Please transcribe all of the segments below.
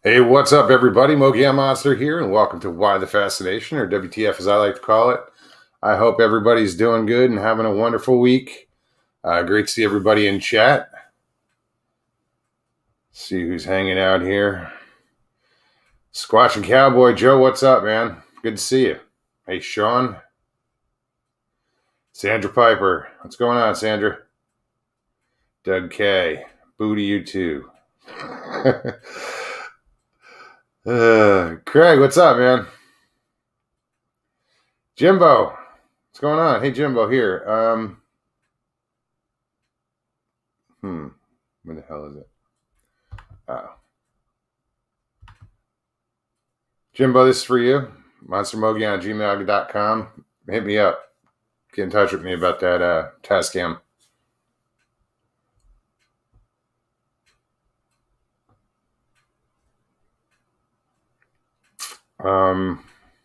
Hey, what's up, everybody? Mogi Monster here, and welcome to Why the Fascination, or WTF as I like to call it. I hope everybody's doing good and having a wonderful week. Great to see everybody in chat. See who's hanging out here. Squatch and Cowboy Joe, what's up, man? Good to see you. Hey, Sean. Sandra Piper. What's going on, Sandra? Doug K. Booty, you too. Craig, what's up, man? Jimbo, what's going on? Hey, Jimbo, here. Where the hell is it? Oh. Jimbo, this is for you. MonsterMogi@gmail.com. Hit me up. Get in touch with me about that task cam.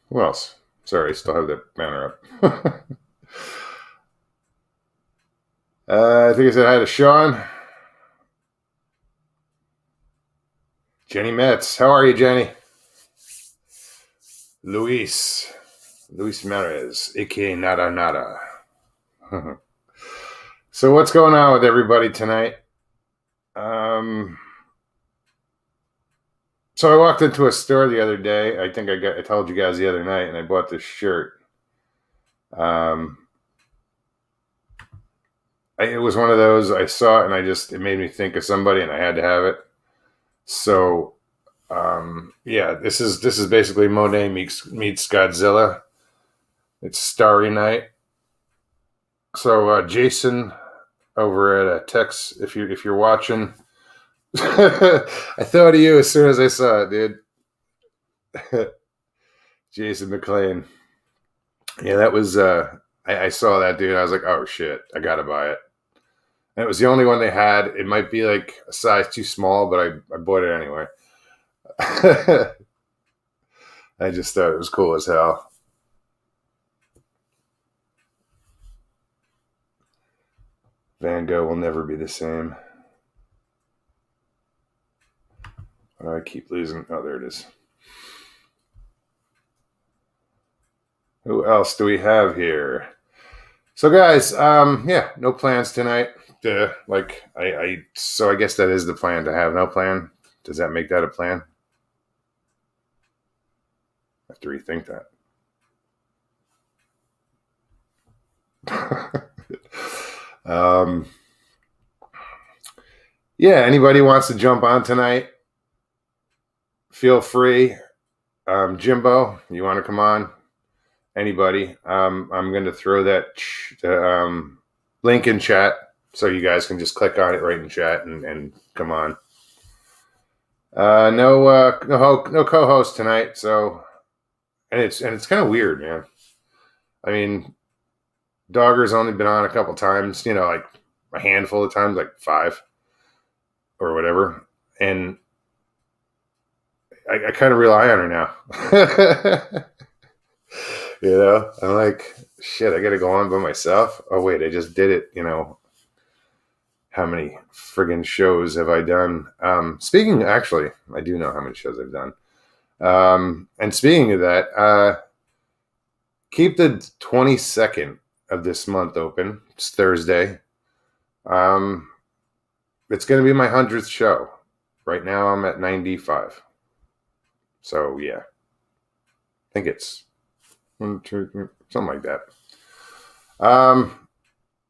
Who else? Sorry, I still have that banner up. I think I said hi to Sean. Jenny Metz. How are you, Jenny? Luis Marez, aka Nada Nada. So what's going on with everybody tonight? So I walked into a store the other day. I think I told you guys the other night, and I bought this shirt. It was one of those, I saw it and it made me think of somebody, and I had to have it. So yeah, this is basically Monet meets Godzilla. It's Starry Night. So Jason over at Tex, if you're watching, I thought of you as soon as I saw it, dude. Jason McClane. Yeah, that was I saw that, dude. I was like, oh shit, I gotta buy it. And it was the only one they had. It might be like a size too small, but I bought it anyway. I just thought it was cool as hell. Van Gogh will never be the same. I keep losing. Oh, there it is. Who else do we have here? So, guys, yeah, no plans tonight. So I guess that is the plan, to have no plan. Does that make that a plan? I have to rethink that. Yeah, anybody wants to jump on tonight, feel free. Jimbo, you want to come on? Anybody? I'm going to throw that link in chat so you guys can just click on it right in chat and come on. No co-host tonight. So, and it's kind of weird, man. I mean, Dogger's only been on a couple times, like a handful of times, like 5 or whatever. And I kind of rely on her now. I'm like, shit, I got to go on by myself. Oh, wait, I just did it. How many friggin' shows have I done? Actually, I do know how many shows I've done. And speaking of that, keep the 22nd of this month open. It's Thursday. It's going to be my 100th show. Right now I'm at 95. So yeah, I think it's 1, 2, 3, something like that.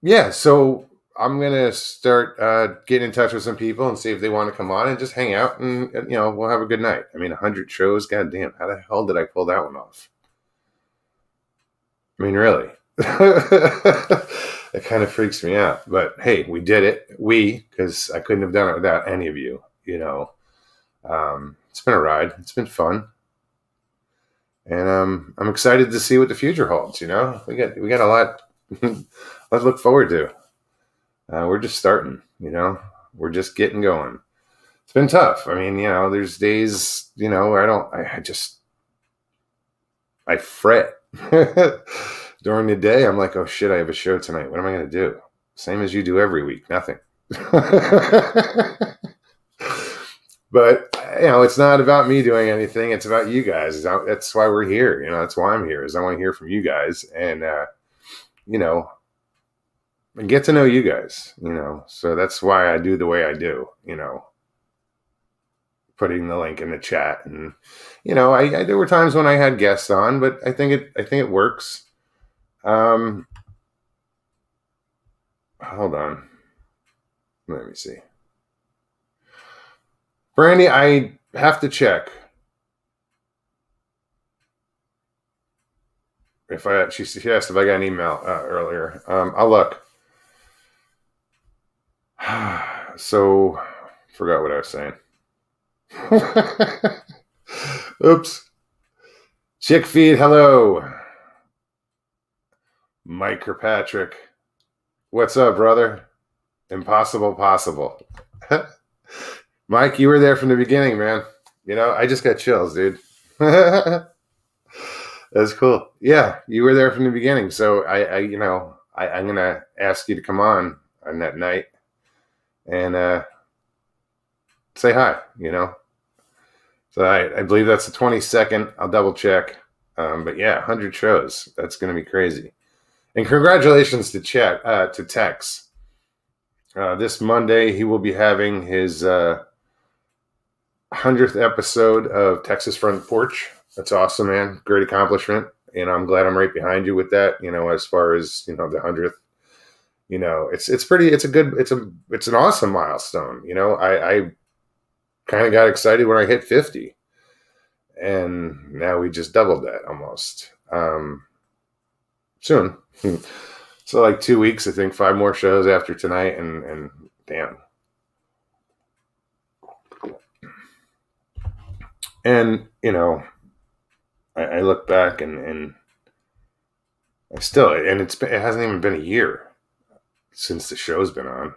Yeah, so I'm going to start getting in touch with some people and see if they want to come on and just hang out and, we'll have a good night. I mean, 100 shows, goddamn, how the hell did I pull that one off? I mean, really? It kind of freaks me out. But hey, we did it. Because I couldn't have done it without any of you, It's been a ride. It's been fun. And I'm excited to see what the future holds, we got a lot to look forward to. We're just starting, we're just getting going. It's been tough. I mean, there's days, I fret. During the day, I'm like, oh shit, I have a show tonight. What am I going to do? Same as you do every week. Nothing. But it's not about me doing anything. It's about you guys. That's why we're here. That's why I'm here. Is I want to hear from you guys and you know and get to know you guys. So that's why I do the way I do. Putting the link in the chat, and there were times when I had guests on, but I think it works. Hold on, let me see. Brandy, I have to check if she asked if I got an email earlier. I'll look. So, forgot what I was saying. Oops. Chick feed, hello. Mike Kirkpatrick. What's up, brother? Impossible possible. Mike, you were there from the beginning, man. I just got chills, dude. That's cool. Yeah, you were there from the beginning. So I'm gonna ask you to come on that night and say hi. So I believe that's the 22nd. I'll double check. But yeah, 100 shows. That's gonna be crazy. And congratulations to Tex. This Monday he will be having his 100th episode of Texas Front Porch. That's awesome, man. Great accomplishment. I'm glad I'm right behind you with that. As far as the 100th, it's an awesome milestone. I kind of got excited when I hit 50, and now we just doubled that almost. Soon, so like 2 weeks, I think 5 more shows after tonight, and damn. And I look back and I still, and it hasn't even been a year since the show's been on.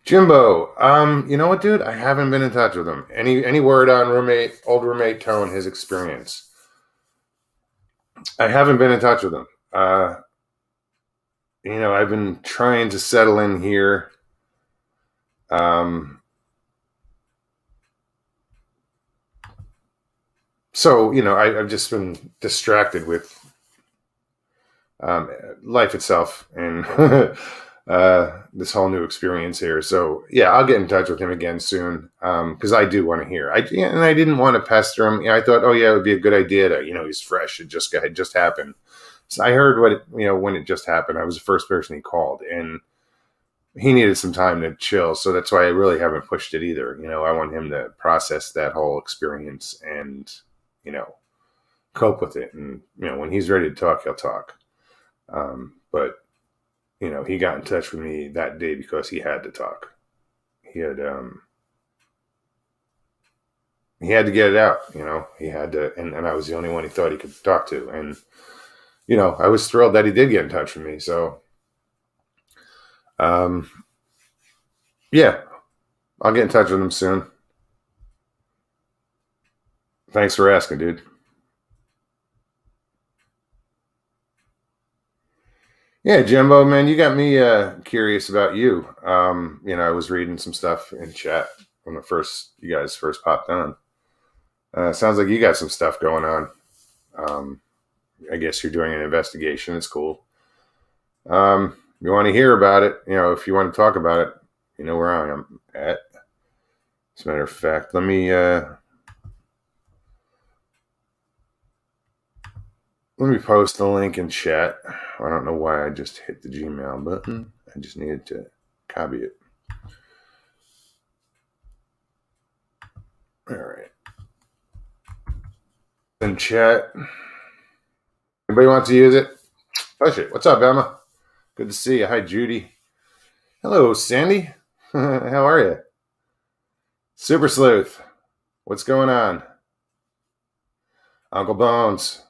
Jimbo, you know what, dude? I haven't been in touch with him. Any word on old roommate Tone, his experience? I haven't been in touch with him. I've been trying to settle in here. So I've just been distracted with life itself and this whole new experience here. So yeah, I'll get in touch with him again soon because I do want to hear. I didn't want to pester him. I thought, oh yeah, it would be a good idea to he's fresh. It just happened. So I heard when it just happened. I was the first person he called, and he needed some time to chill. So that's why I really haven't pushed it either. I want him to process that whole experience and cope with it. And when he's ready to talk, he'll talk. But he got in touch with me that day because he had to talk. He had to get it out. He had to, and I was the only one he thought he could talk to. And I was thrilled that he did get in touch with me. So, yeah, I'll get in touch with him soon. Thanks for asking, dude. Yeah, Jimbo, man, you got me curious about you. I was reading some stuff in chat when you guys first popped on. Sounds like you got some stuff going on. I guess you're doing an investigation. It's cool. You want to hear about it? If you want to talk about it, where I am at. As a matter of fact, let me post the link in chat. I don't know why I just hit the Gmail button. I just needed to copy it. All right. In chat. Anybody wants to use it? Push it. What's up, Emma? Good to see you. Hi, Judy. Hello, Sandy. How are you? Super Sleuth. What's going on? Uncle Bones.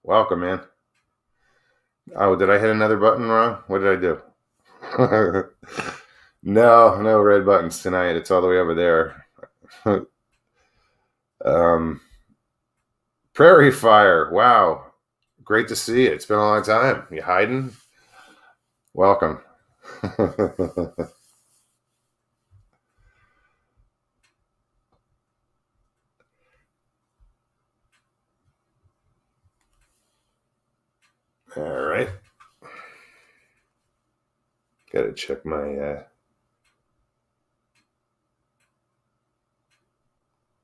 Welcome, man. Oh, did I hit another button wrong? What did I do? No red buttons tonight. It's all the way over there. Prairie Fire. Wow. Great to see you. It's been a long time. You hiding? Welcome. All right. Got to check my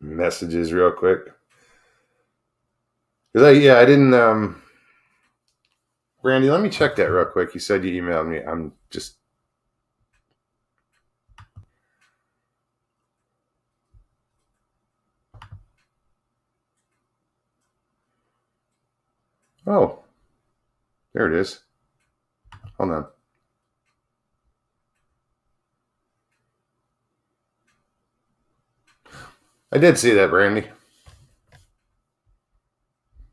messages real quick. Cause I didn't. Brandy, let me check that real quick. You said you emailed me. I'm just. Oh, there it is. Hold on. I did see that, Brandy.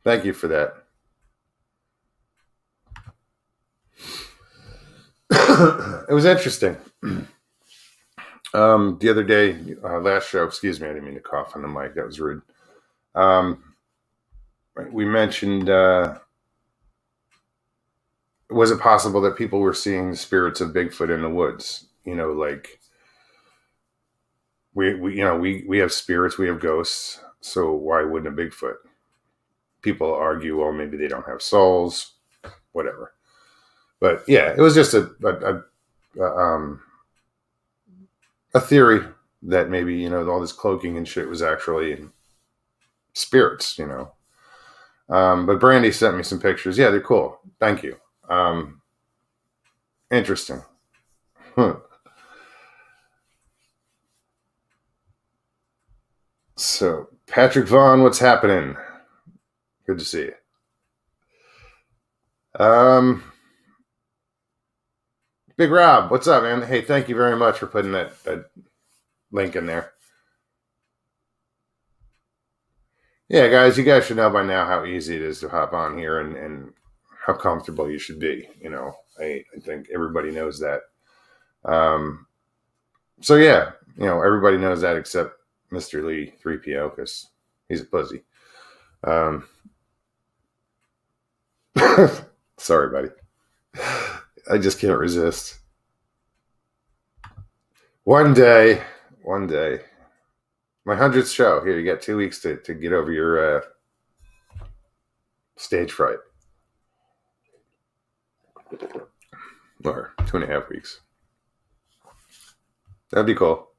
Thank you for that. It was interesting. The other day, last show, excuse me, I didn't mean to cough on the mic. That was rude. We mentioned, was it possible that people were seeing spirits of Bigfoot in the woods? You know, like we have spirits, we have ghosts. So why wouldn't a Bigfoot? People argue, well, maybe they don't have souls, whatever. But yeah, it was just a theory that maybe all this cloaking and shit was actually spirits. But Brandy sent me some pictures. Yeah, they're cool. Thank you. Interesting. Huh. So Patrick Vaughn, what's happening? Good to see you. Big Rob, what's up, man? Hey, thank you very much for putting that link in there. Yeah, guys, you guys should know by now how easy it is to hop on here and how comfortable you should be. I think everybody knows that. So yeah, everybody knows that except Mr. Lee 3PO because he's a pussy. Sorry, buddy. I just can't resist. One day. My 100th show. Here, you got 2 weeks to get over your stage fright. Or 2.5 weeks. That'd be cool.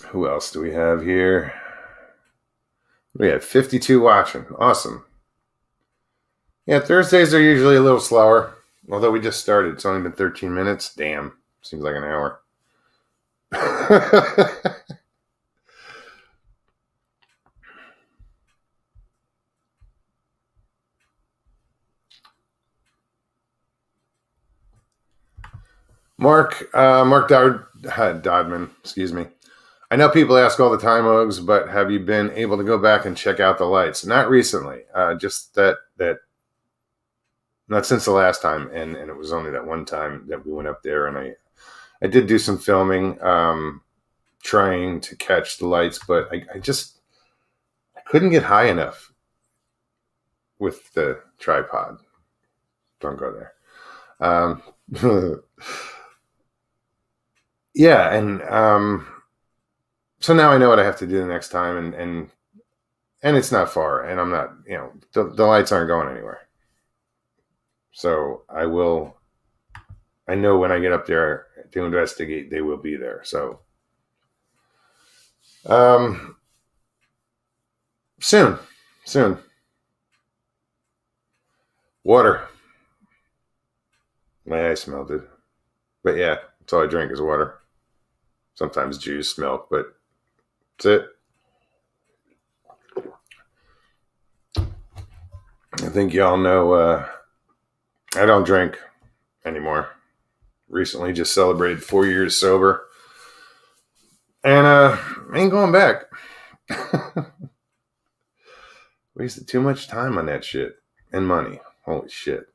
Who else do we have here? We have 52 watching. Awesome. Yeah, Thursdays are usually a little slower. Although we just started. It's only been 13 minutes. Damn. Seems like an hour. Mark Dodman, excuse me. I know people ask all the time, Ogs, but have you been able to go back and check out the lights? Not recently. Just that not since the last time, and it was only that one time that we went up there, and I did do some filming, trying to catch the lights, but I couldn't get high enough with the tripod. Don't go there. Yeah, and so now I know what I have to do the next time, and it's not far, and I'm not, the lights aren't going anywhere. So I know when I get up there to investigate, they will be there. So soon. Water. My ice melted. But yeah, that's all I drink is water. Sometimes juice, milk, but that's it. I think y'all know I don't drink anymore. Recently just celebrated 4 years sober. And I ain't going back. Wasted too much time on that shit. And money. Holy shit.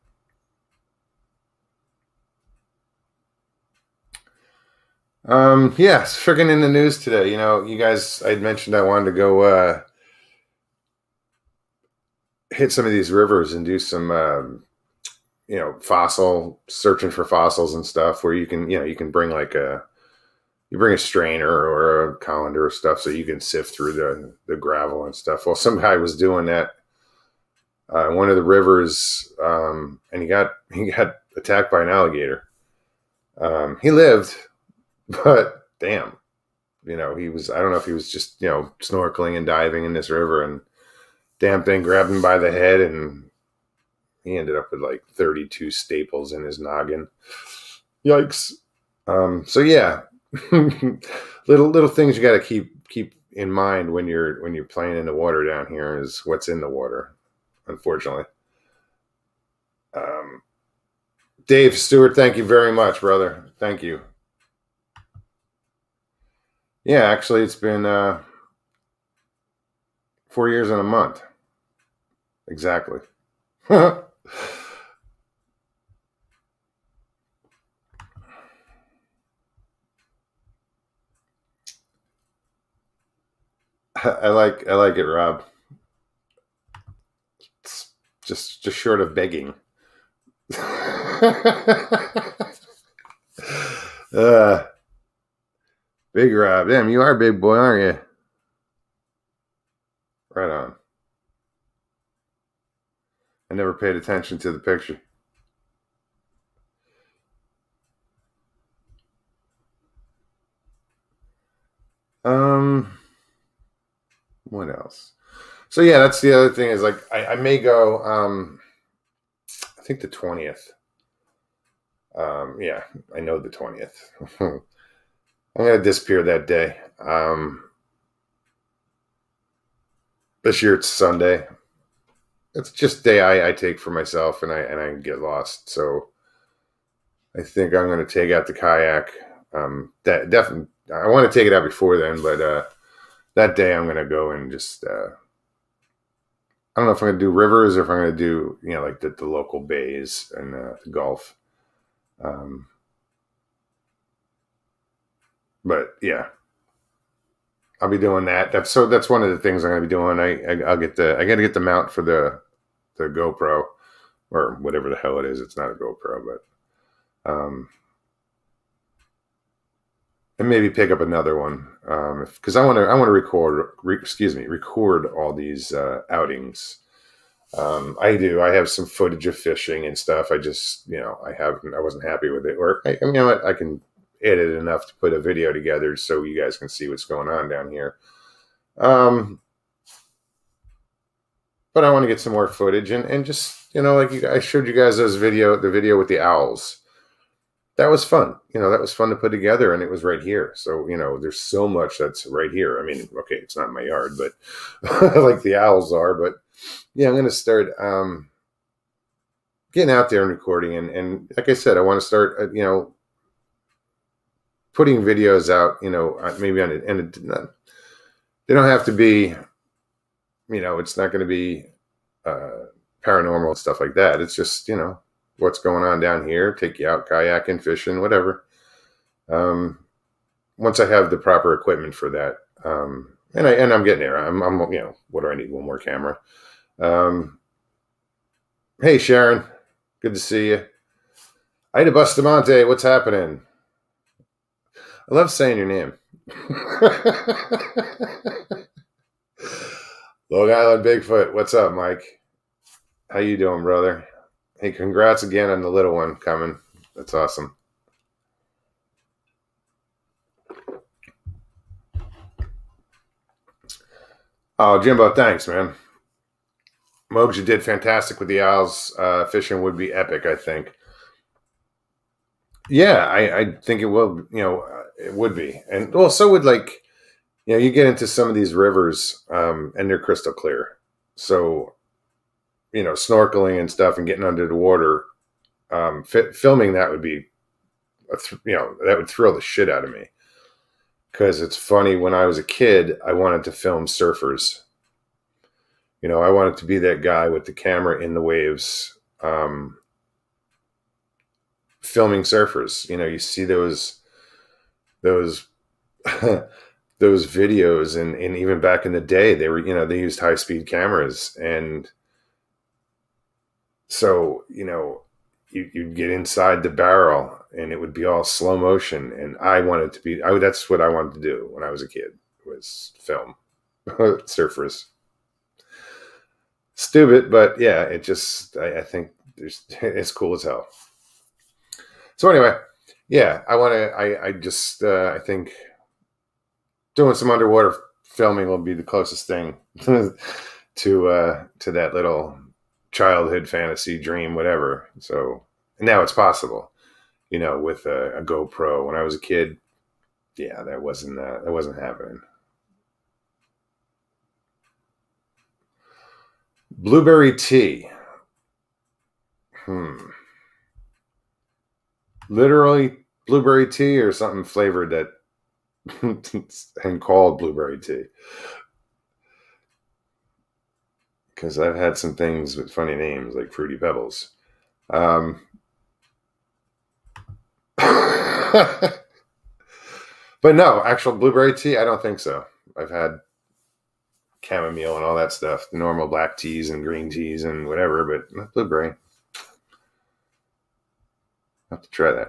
Yeah, it's freaking in the news today. You guys, I'd mentioned I wanted to go hit some of these rivers and do some fossil searching for fossils and stuff, where you can bring like you bring a strainer or a colander or stuff so you can sift through the gravel and stuff. Well, some guy was doing that one of the rivers, and he got attacked by an alligator. He lived, but damn, he was, I don't know if he was just snorkeling and diving in this river, and damn thing grabbed him by the head, and he ended up with like 32 staples in his noggin. Yikes. So yeah, little things you got to keep in mind when you're playing in the water down here is what's in the water, unfortunately. Dave Stewart, thank you very much, brother. Thank you. Yeah, actually, it's been 4 years and a month. Exactly. I like it, Rob. It's just short of begging. Big Rob. Damn, you are a big boy, aren't you? Right on. I never paid attention to the picture. What else? So yeah, that's the other thing is like I may go I think the 20th. Yeah, I know the 20th. I'm gonna disappear that day. This year it's Sunday. It's just a day I take for myself, and I get lost. So I think I'm gonna take out the kayak. That definitely I want to take it out before then, but that day I'm gonna go and just I don't know if I'm gonna do rivers or if I'm gonna do like the local bays and the Gulf. Um, but yeah, I'll be doing that. That's one of the things I'm gonna be doing. I got to get the mount for the GoPro or whatever the hell it is. It's not a GoPro, but and maybe pick up another one because I want to record all these outings. I have some footage of fishing and stuff. I wasn't happy with it, or you know what, I can edit enough to put a video together so you guys can see what's going on down here. But I want to get some more footage and just like I showed you guys the video with the owls. That was fun. That was fun to put together, and it was right here. So there's so much that's right here. I mean, okay, it's not in my yard, but like the owls are. But yeah, I'm going to start getting out there and recording, and like I said, I want to start putting videos out. Maybe on it, and they don't have to be. It's not going to be paranormal and stuff like that. It's just what's going on down here. Take you out kayaking, fishing, whatever. Once I have the proper equipment for that, and I'm getting there. I'm what do I need? One more camera. Hey Sharon, good to see you. Ida Bustamante, what's happening? I love saying your name. Long Island Bigfoot, what's up, Mike? How you doing, brother? Hey, congrats again on the little one coming. That's awesome. Oh, Jimbo, thanks, man. Mogs, you did fantastic with the owls. Fishing would be epic, I think. Yeah, I think it will. It would be, and well, so would you get into some of these rivers, and they're crystal clear. So, snorkeling and stuff, and getting under the water, filming that would be, that would thrill the shit out of me. Because it's funny, when I was a kid, I wanted to film surfers. I wanted to be that guy with the camera in the waves, filming surfers. You see those those videos, and even back in the day, they were they used high speed cameras, and so you'd get inside the barrel and it would be all slow motion, and I wanted to be. That's what I wanted to do when I was a kid, was film surfers. Stupid, but yeah, it just I think it's cool as hell. So anyway, yeah, I think doing some underwater filming will be the closest thing to that little childhood fantasy dream, whatever. So now it's possible, with a GoPro. When I was a kid, yeah, that wasn't happening. Blueberry tea. Literally blueberry tea, or something flavored that and called blueberry tea? Because I've had some things with funny names like Fruity Pebbles. But no, actual blueberry tea, I don't think so. I've had chamomile and all that stuff, the normal black teas and green teas and whatever, but not blueberry. I'll have to try that.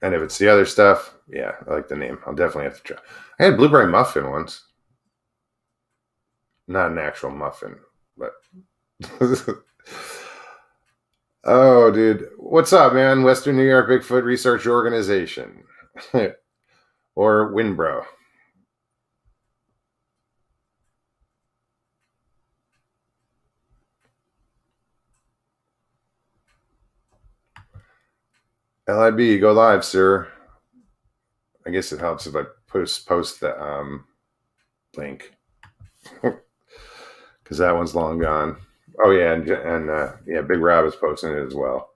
And if it's the other stuff, yeah, I like the name. I'll definitely have to try. I had blueberry muffin once. Not an actual muffin, but oh, dude. What's up, man? Western New York Bigfoot Research Organization. Or Winbro. LIB, go live, sir. I guess it helps if I post the link, because that one's long gone. Oh yeah, and yeah, Big Rob is posting it as well.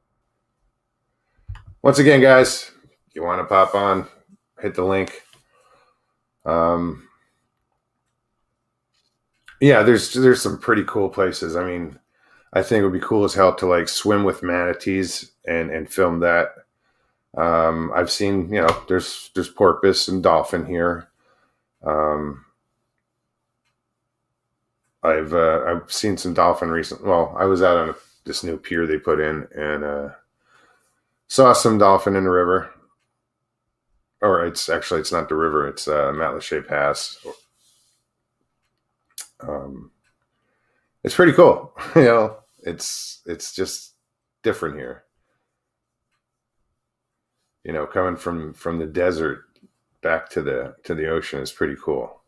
Once again, guys, if you want to pop on, hit the link. Yeah, there's some pretty cool places. I mean, I think it would be cool as hell to like swim with manatees and film that. I've seen, there's porpoise and dolphin here. I've seen some dolphin recently. Well, I was out on this new pier they put in and saw some dolphin in the river. Or it's not the river. It's Matlacha Pass. It's pretty cool. It's just different here. Coming from the desert back to the ocean is pretty cool.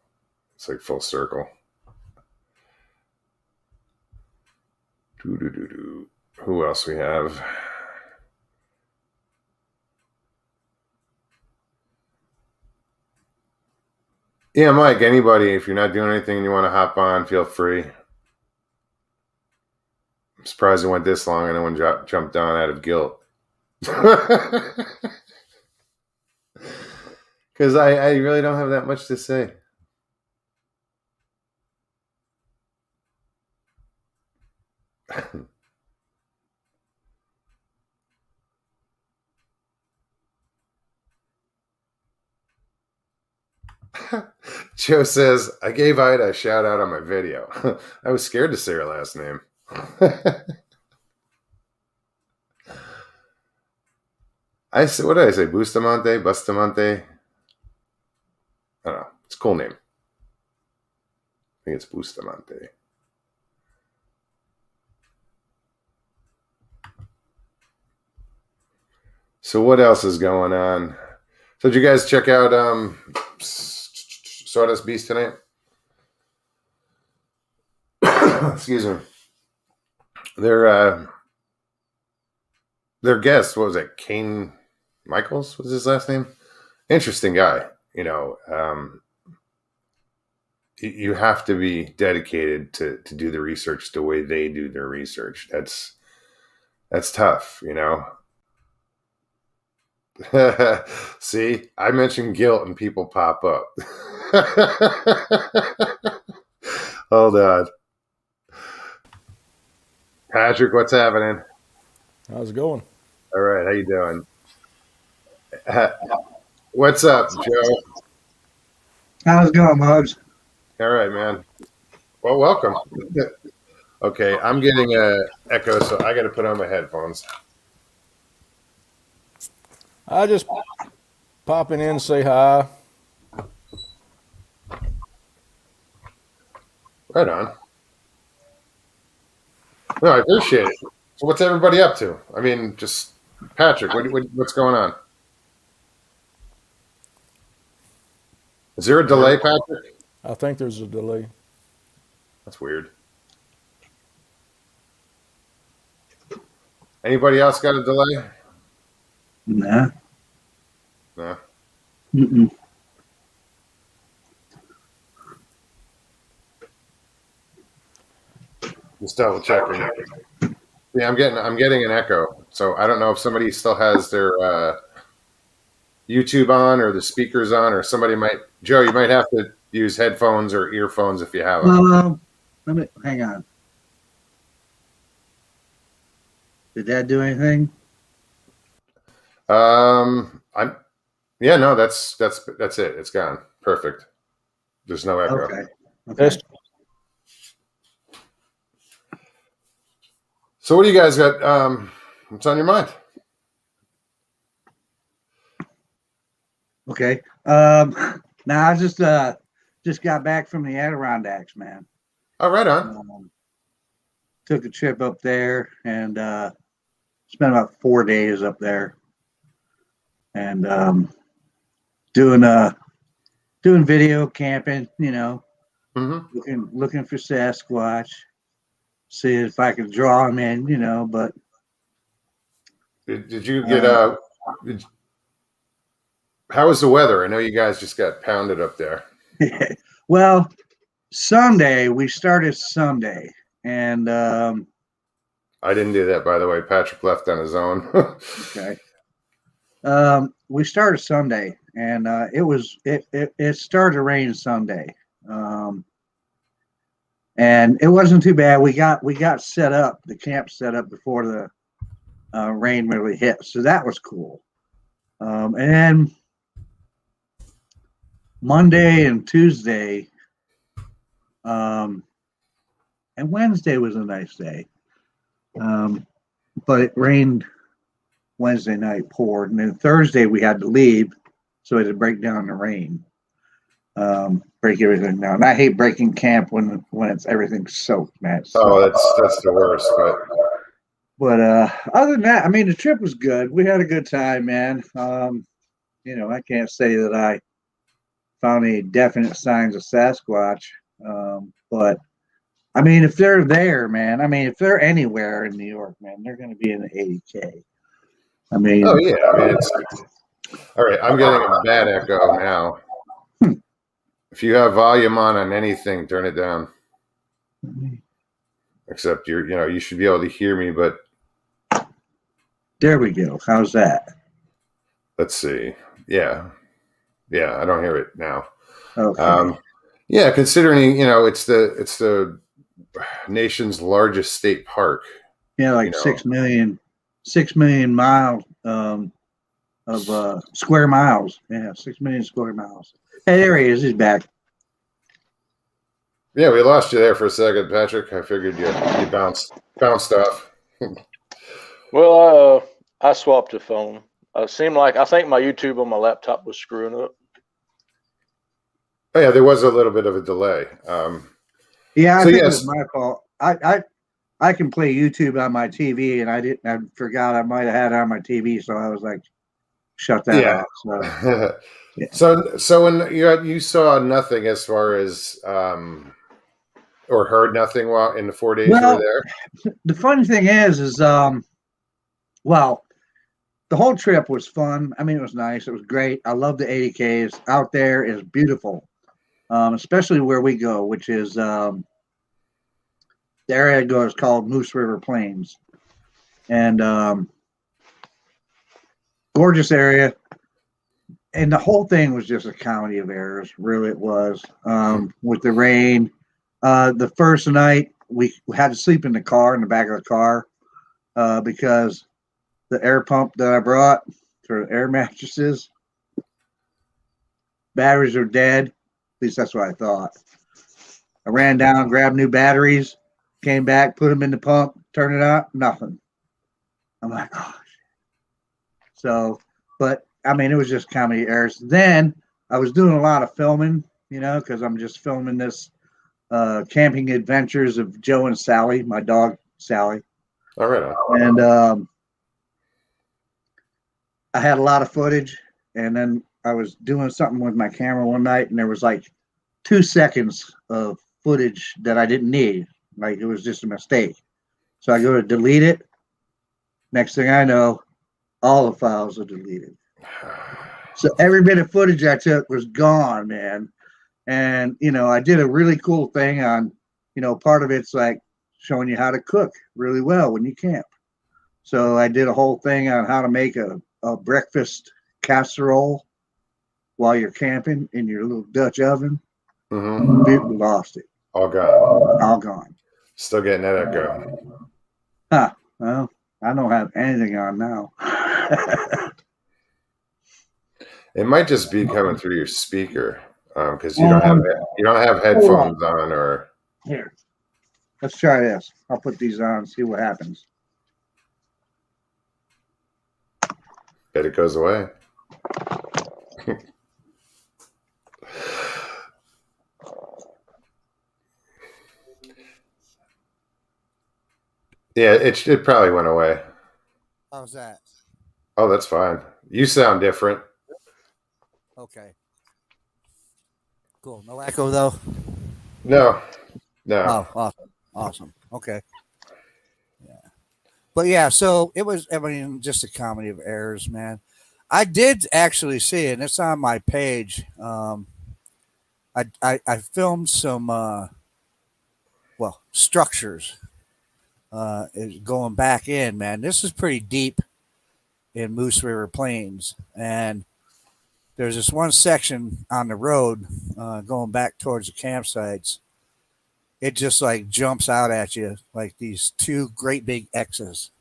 It's like full circle. Who else we have? Yeah, Mike, anybody, if you're not doing anything and you want to hop on, feel free. I'm surprised it went this long and no one jumped on out of guilt. Because I really don't have that much to say. Joe says, I gave Ida a shout out on my video. I was scared to say her last name. What did I say? Bustamante? I don't know. It's a cool name. I think it's Bustamante. So what else is going on? So did you guys check out Sawdust Beast tonight? Excuse me. Their guest, what was it? Kane Michaels was his last name. Interesting guy. You have to be dedicated to do the research the way they do their research. That's tough, See, I mentioned guilt and people pop up. Hold on. Patrick, what's happening? How's it going? All right, how you doing? What's up, Joe? How's it going, Muggs? All right, man. Well, welcome. Okay, I'm getting a echo, so I got to put on my headphones. I just popping in to say hi. Right on. No, I appreciate it. So, what's everybody up to? I mean, just Patrick. What's going on? Is there a delay, Patrick? I think there's a delay. That's weird. Anybody else got a delay? Nah. No. Mm-mm. Just double checking. Yeah, I'm getting an echo. So I don't know if somebody still has their YouTube on or the speakers on, or somebody might. Joe, you might have to use headphones or earphones if you have them. Let me hang on. Did that do anything? I'm. Yeah, no, that's it. It's gone. Perfect. There's no echo. Okay. Okay. So what do you guys got? What's on your mind? Okay. Now I just got back from the Adirondacks, man. Oh, right on. Took a trip up there and spent about 4 days up there, and doing video camping. Looking for Sasquatch, see if I could draw him in. But Did you get how was the weather? I know you guys just got pounded up there. well, Sunday we started Sunday, and I didn't do that, by the way. Patrick left on his own. okay. We started Sunday, and it started to rain Sunday, and it wasn't too bad. We got set up, the camp set up before the rain really hit, so that was cool. And then Monday and Tuesday, and Wednesday was a nice day, but it rained Wednesday night, poured, and then Thursday we had to leave, so we had to break down the rain, break everything down. And I hate breaking camp when it's everything soaked, man. Oh, that's the worst. But other than that, I mean, the trip was good. We had a good time, man. I can't say that I found any definite signs of Sasquatch, but I mean, if they're there, man, I mean, if they're anywhere in New York, man, they're going to be in the 80K. I mean, oh yeah, I mean, it's all right. I'm getting a bad echo now. If you have volume on anything, turn it down. Except you should be able to hear me, but there we go. How's that? Let's see. Yeah, I don't hear it now. Okay. Yeah, considering it's the nation's largest state park. Yeah, like 6 million miles of square miles. Yeah, 6 million square miles. Hey, there he is. He's back. Yeah, we lost you there for a second, Patrick. I figured you bounced off. Well, I swapped the phone. I think my YouTube on my laptop was screwing up. Oh, yeah, there was a little bit of a delay. Yeah, I think it was my fault. I can play YouTube on my TV, and I forgot I might have had it on my TV, so I was like, shut that off. So, yeah. So when you saw nothing as far as or heard nothing while in the 4 days you were there? The funny thing is well, the whole trip was fun. I mean, it was nice. It was great. I love the 80Ks. Out there is beautiful, especially where we go, which is the area I go is called Moose River Plains, and gorgeous area. And the whole thing was just a comedy of errors. Really, it was. With the rain, the first night we had to sleep in the back of the car, because the air pump that I brought for air mattresses, batteries are dead. At least that's what I thought. I ran down, grabbed new batteries, Came back, put them in the pump, turn it on, nothing. I'm like, oh. So, but I mean, it was just comedy errors. Then I was doing a lot of filming, because I'm just filming this camping adventures of Joe and Sally, my dog Sally. All right. And I had a lot of footage, and then I was doing something with my camera one night, and there was like 2 seconds of footage that I didn't need. Like it was just a mistake. So I go to delete it. Next thing I know, all the files are deleted. So every bit of footage I took was gone, man. And, I did a really cool thing on, part of it's like showing you how to cook really well when you camp. So I did a whole thing on how to make a breakfast casserole while you're camping in your little Dutch oven. Mm-hmm. We lost it. All gone. All gone. Still getting that echo. Huh. Well, I don't have anything on now. It might just be coming through your speaker because you don't have headphones on or. Here, let's try this. I'll put these on and see what happens. Bet it goes away. Yeah, it probably went away. How's that? Oh, that's fine. You sound different. Okay. Cool. No echo though? No. Oh, awesome. Awesome. Okay. Yeah. But yeah, so it was, just a comedy of errors, man. I did actually see it, and it's on my page. I filmed some structures. Is going back in, man. This is pretty deep in Moose River Plains, and there's this one section on the road going back towards the campsites. It just like jumps out at you like these 2 great big X's.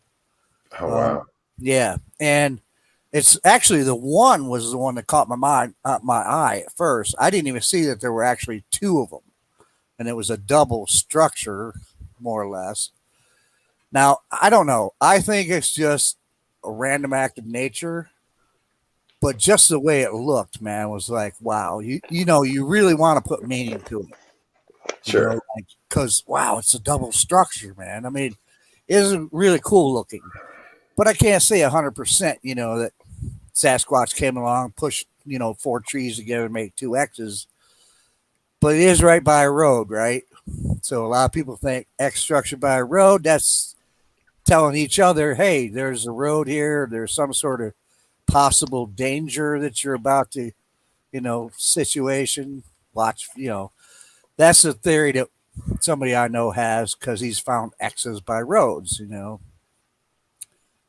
Oh wow! Yeah, and it's actually the one was the one that caught my eye at first. I didn't even see that there were actually 2 of them, and it was a double structure, more or less. Now, I don't know. I think it's just a random act of nature, but just the way it looked, man, was like, wow, you really want to put meaning to it. Sure. Because, wow, it's a double structure, man. I mean, it isn't really cool looking, but I can't say 100%, that Sasquatch came along, pushed, 4 trees together and made 2 X's, but it is right by a road, right? So a lot of people think X structure by a road, that's telling each other, hey, there's a road here. There's some sort of possible danger that you're about to, situation. Watch, that's a theory that somebody I know has because he's found X's by roads,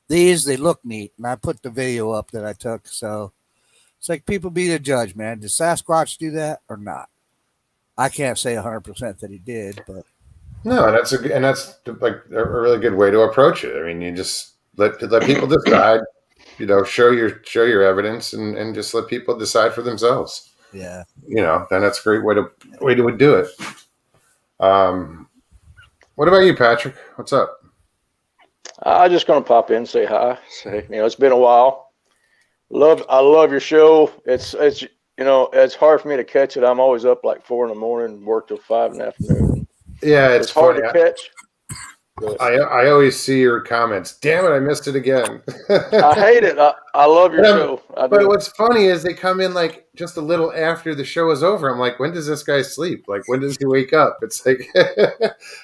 These, they look neat. And I put the video up that I took. So it's like people be the judge, man. Did Sasquatch do that or not? I can't say 100% that he did, but. No, that's like a really good way to approach it. I mean, you just let people decide, show your evidence and just let people decide for themselves. Yeah. Then that's a great way to do it. What about you, Patrick? What's up? I'm just gonna pop in, say hi. Say, it's been a while. I love your show. It's hard for me to catch it. I'm always up like 4 a.m, work till 5 in the afternoon. Yeah, it's hard funny. to catch. I always see your comments. Damn it, I missed it again. I hate it. I love your show. But what's funny is they come in like just a little after the show is over. I'm like, when does this guy sleep? Like, when does he wake up? It's like,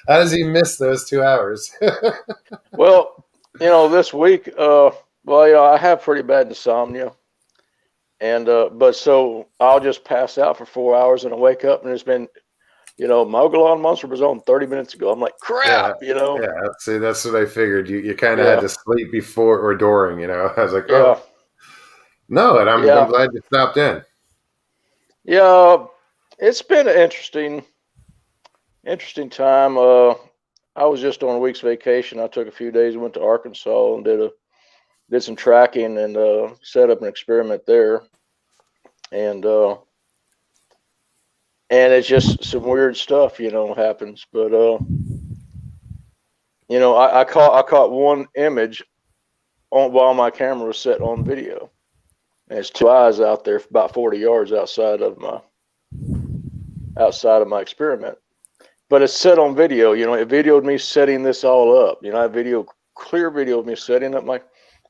how does he miss those 2 hours? Well, this week, I have pretty bad insomnia. And, but so I'll just pass out for 4 hours and I wake up and it's been, Mogollon Monster was on 30 minutes ago. I'm like, crap, Yeah, see, that's what I figured. You kind of had to sleep before or during, I was like, oh. No, and I'm glad you stopped in. Yeah, it's been an interesting time. I was just on a week's vacation. I took a few days, went to Arkansas and did some tracking and set up an experiment there. And it's just some weird stuff, happens. But you know, I caught one image on while my camera was set on video. And it's two eyes out there about 40 yards outside of my experiment. But it's set on video. You know, it videoed me setting this all up. You know, clear video of me setting up my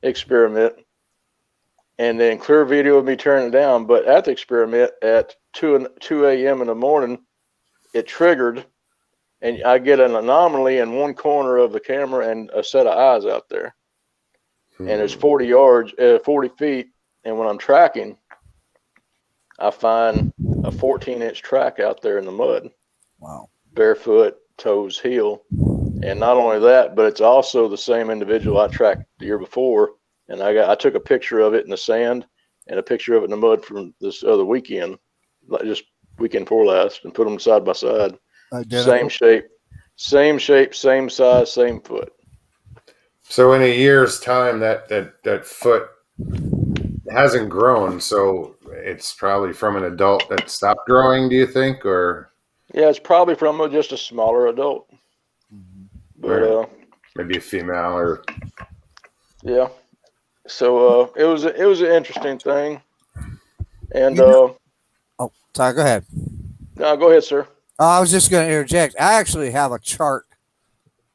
experiment, and then clear video of me turning it down. But at the experiment at 2 a.m. in the morning, it triggered, and I get an anomaly in one corner of the camera and a set of eyes out there. And it's 40 feet. And when I'm tracking, I find a 14-inch track out there in the mud. Wow. Barefoot, toes, heel. And not only that, but it's also the same individual I tracked the year before. And I took a picture of it in the sand and a picture of it in the mud from this other weekend, just weekend before last, and put them side by side. Same shape, same size, same foot. So in a year's time, that foot hasn't grown, so it's probably from an adult that stopped growing, do you think? Or yeah, it's probably from just a smaller adult. But maybe a female, or yeah. So it was an interesting thing. And oh, sorry, go ahead. No, go ahead, sir. I was just going to interject. I actually have a chart,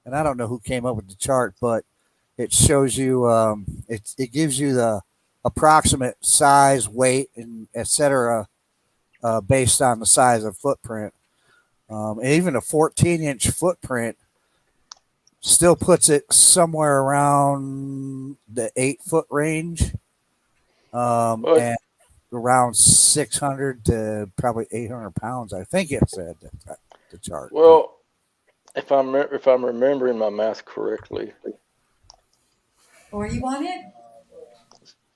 and I don't know who came up with the chart, but it shows you it gives you the approximate size, weight, and etc. Based on the size of footprint. And even a 14-inch footprint still puts it somewhere around the 8-foot range, and around 600 to probably 800 pounds. I think it said the chart. Well, if I'm remembering my math correctly, Or you want it?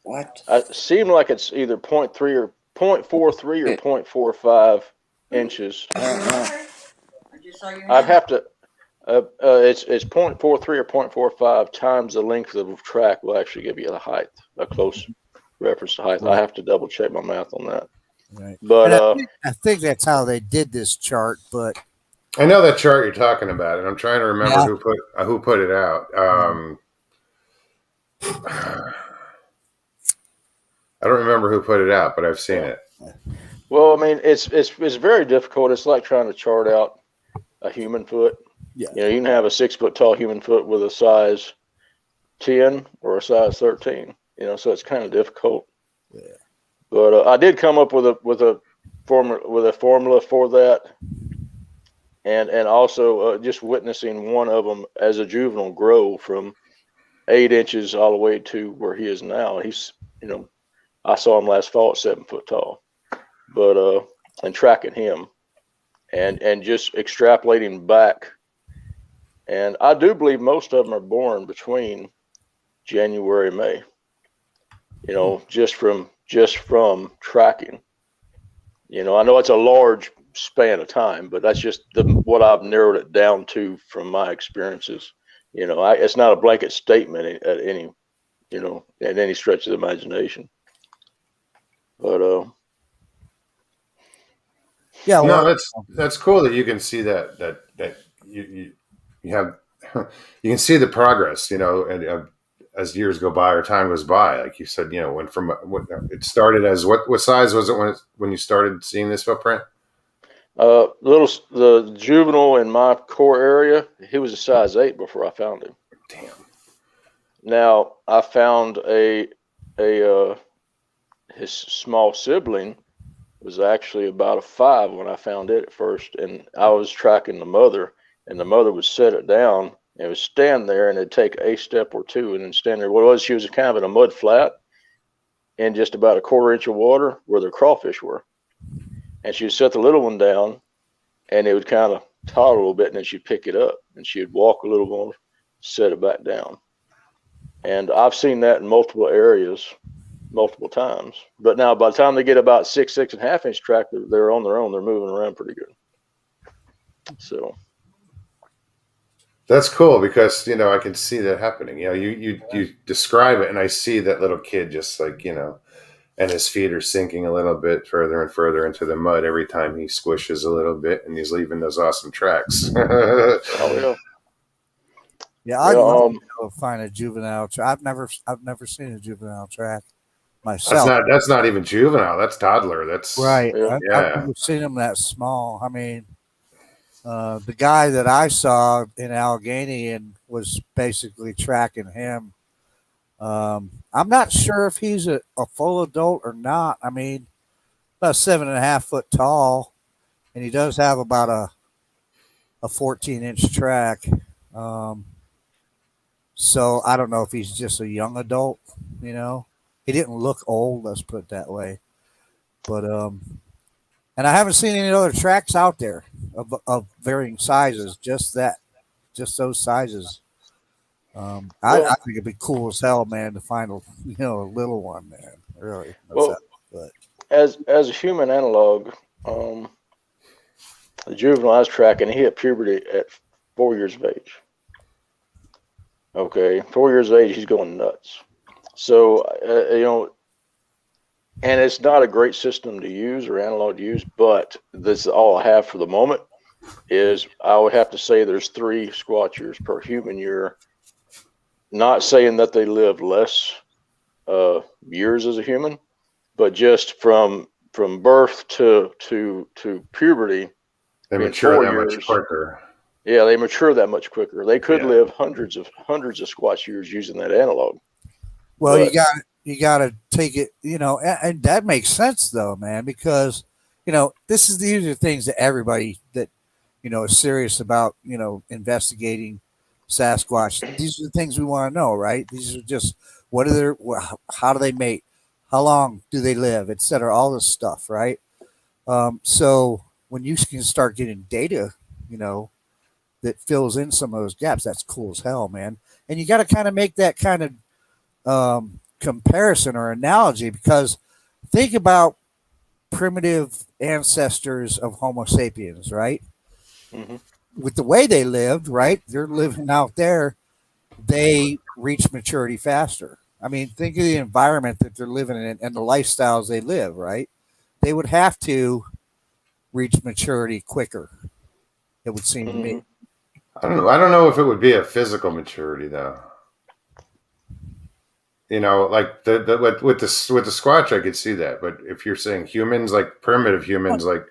What? it seemed like it's either 0.3 or 0.43 or 0.45 inches. I'd have to. It's 0.43 or 0.45 times the length of the track will actually give you the height, a close reference to height. I have to double check my math on that. Right. But I think that's how they did this chart. But I know that chart you're talking about, and I'm trying to remember who put it out. I don't remember who put it out, but I've seen it. well, I mean, it's very difficult. It's like trying to chart out a human foot. Yeah. You know, you can have a 6 foot tall human foot with a size 10 or a size 13. You know, so it's kind of difficult. Yeah. But I did come up with a formula for that, and also just witnessing one of them as a juvenile grow from 8 inches all the way to where he is now. He's, you know, I saw him last fall at 7 foot tall, but and tracking him, and just extrapolating back. And I do believe most of them are born between January and May. You know, just from tracking. You know, I know it's a large span of time, but that's just what I've narrowed it down to from my experiences. You know, it's not a blanket statement at any, you know, at any stretch of the imagination. But yeah, well, No, that's cool that you can see that you have you can see the progress, you know, and as years go by or time goes by, like you said, you know, when it started as what size was it when you started seeing this footprint? the juvenile in my core area, he was a size 8 before I found him. Damn. Now I found his small sibling was actually about a 5 when I found it at first, and I was tracking the mother, and the mother would set it down and it would stand there, and it'd take a step or two and then stand there. What it was, she was kind of in a mud flat in just about a 1/4 inch of water where the crawfish were, and she would set the little one down, and it would kind of totter a little bit, and then she'd pick it up and she'd walk a little more, set it back down. And I've seen that in multiple areas multiple times. But now by the time they get about 6.5 inch track, they're on their own. They're moving around pretty good. So That's cool because, you know, I can see that happening. You know, you describe it and I see that little kid just like, you know, and his feet are sinking a little bit further and further into the mud every time he squishes a little bit, and he's leaving those awesome tracks. oh yeah. Yeah, You I'd love know, to go find a juvenile. I've never seen a juvenile track That's myself. not even juvenile. That's toddler. That's Right. yeah. I've yeah. never seen them that small. I mean, the guy that I saw in Allegheny and was basically tracking him. I'm not sure if he's a full adult or not. I mean, about 7.5 foot tall, and he does have about a 14-inch track. Um, so I don't know if he's just a young adult. You know, he didn't look old. Let's put it that way. But and I haven't seen any other tracks out there of varying sizes. Just those sizes. I Well, think it'd be cool as hell, man, to find a little one, man. Really, well, but as a human analog, um, the juvenile I was tracking, he hit puberty at 4 years of age. Okay, 4 years of age, he's going nuts. So and it's not a great system to use or analog to use, but this is all I have for the moment. Is I would have to say there's 3 squatch years per human year. Not saying that they live less years as a human, but just from birth to puberty, They being mature 4 that much years. quicker. Yeah, they mature that much quicker. They could Yeah. live hundreds of squatch years using that analog. well, But you got to take it, and that makes sense though, man, because these are things that everybody that is serious about investigating Sasquatch. These are the things we want to know, right? These are just how do they mate, how long do they live, etc. All this stuff, right? So when you can start getting data, you know, that fills in some of those gaps, that's cool as hell, man. And you got to kind of make that kind of comparison or analogy because think about primitive ancestors of Homo sapiens, right? mhm. With the way they lived, right? They're living out there, they reach maturity faster. I mean, think of the environment that they're living in and the lifestyles they live, right? They would have to reach maturity quicker, it would seem to me. Mhm. I don't know. I don't know if it would be a physical maturity though. Like the with the Squatch, I could see that. But if you're saying humans, like primitive humans, like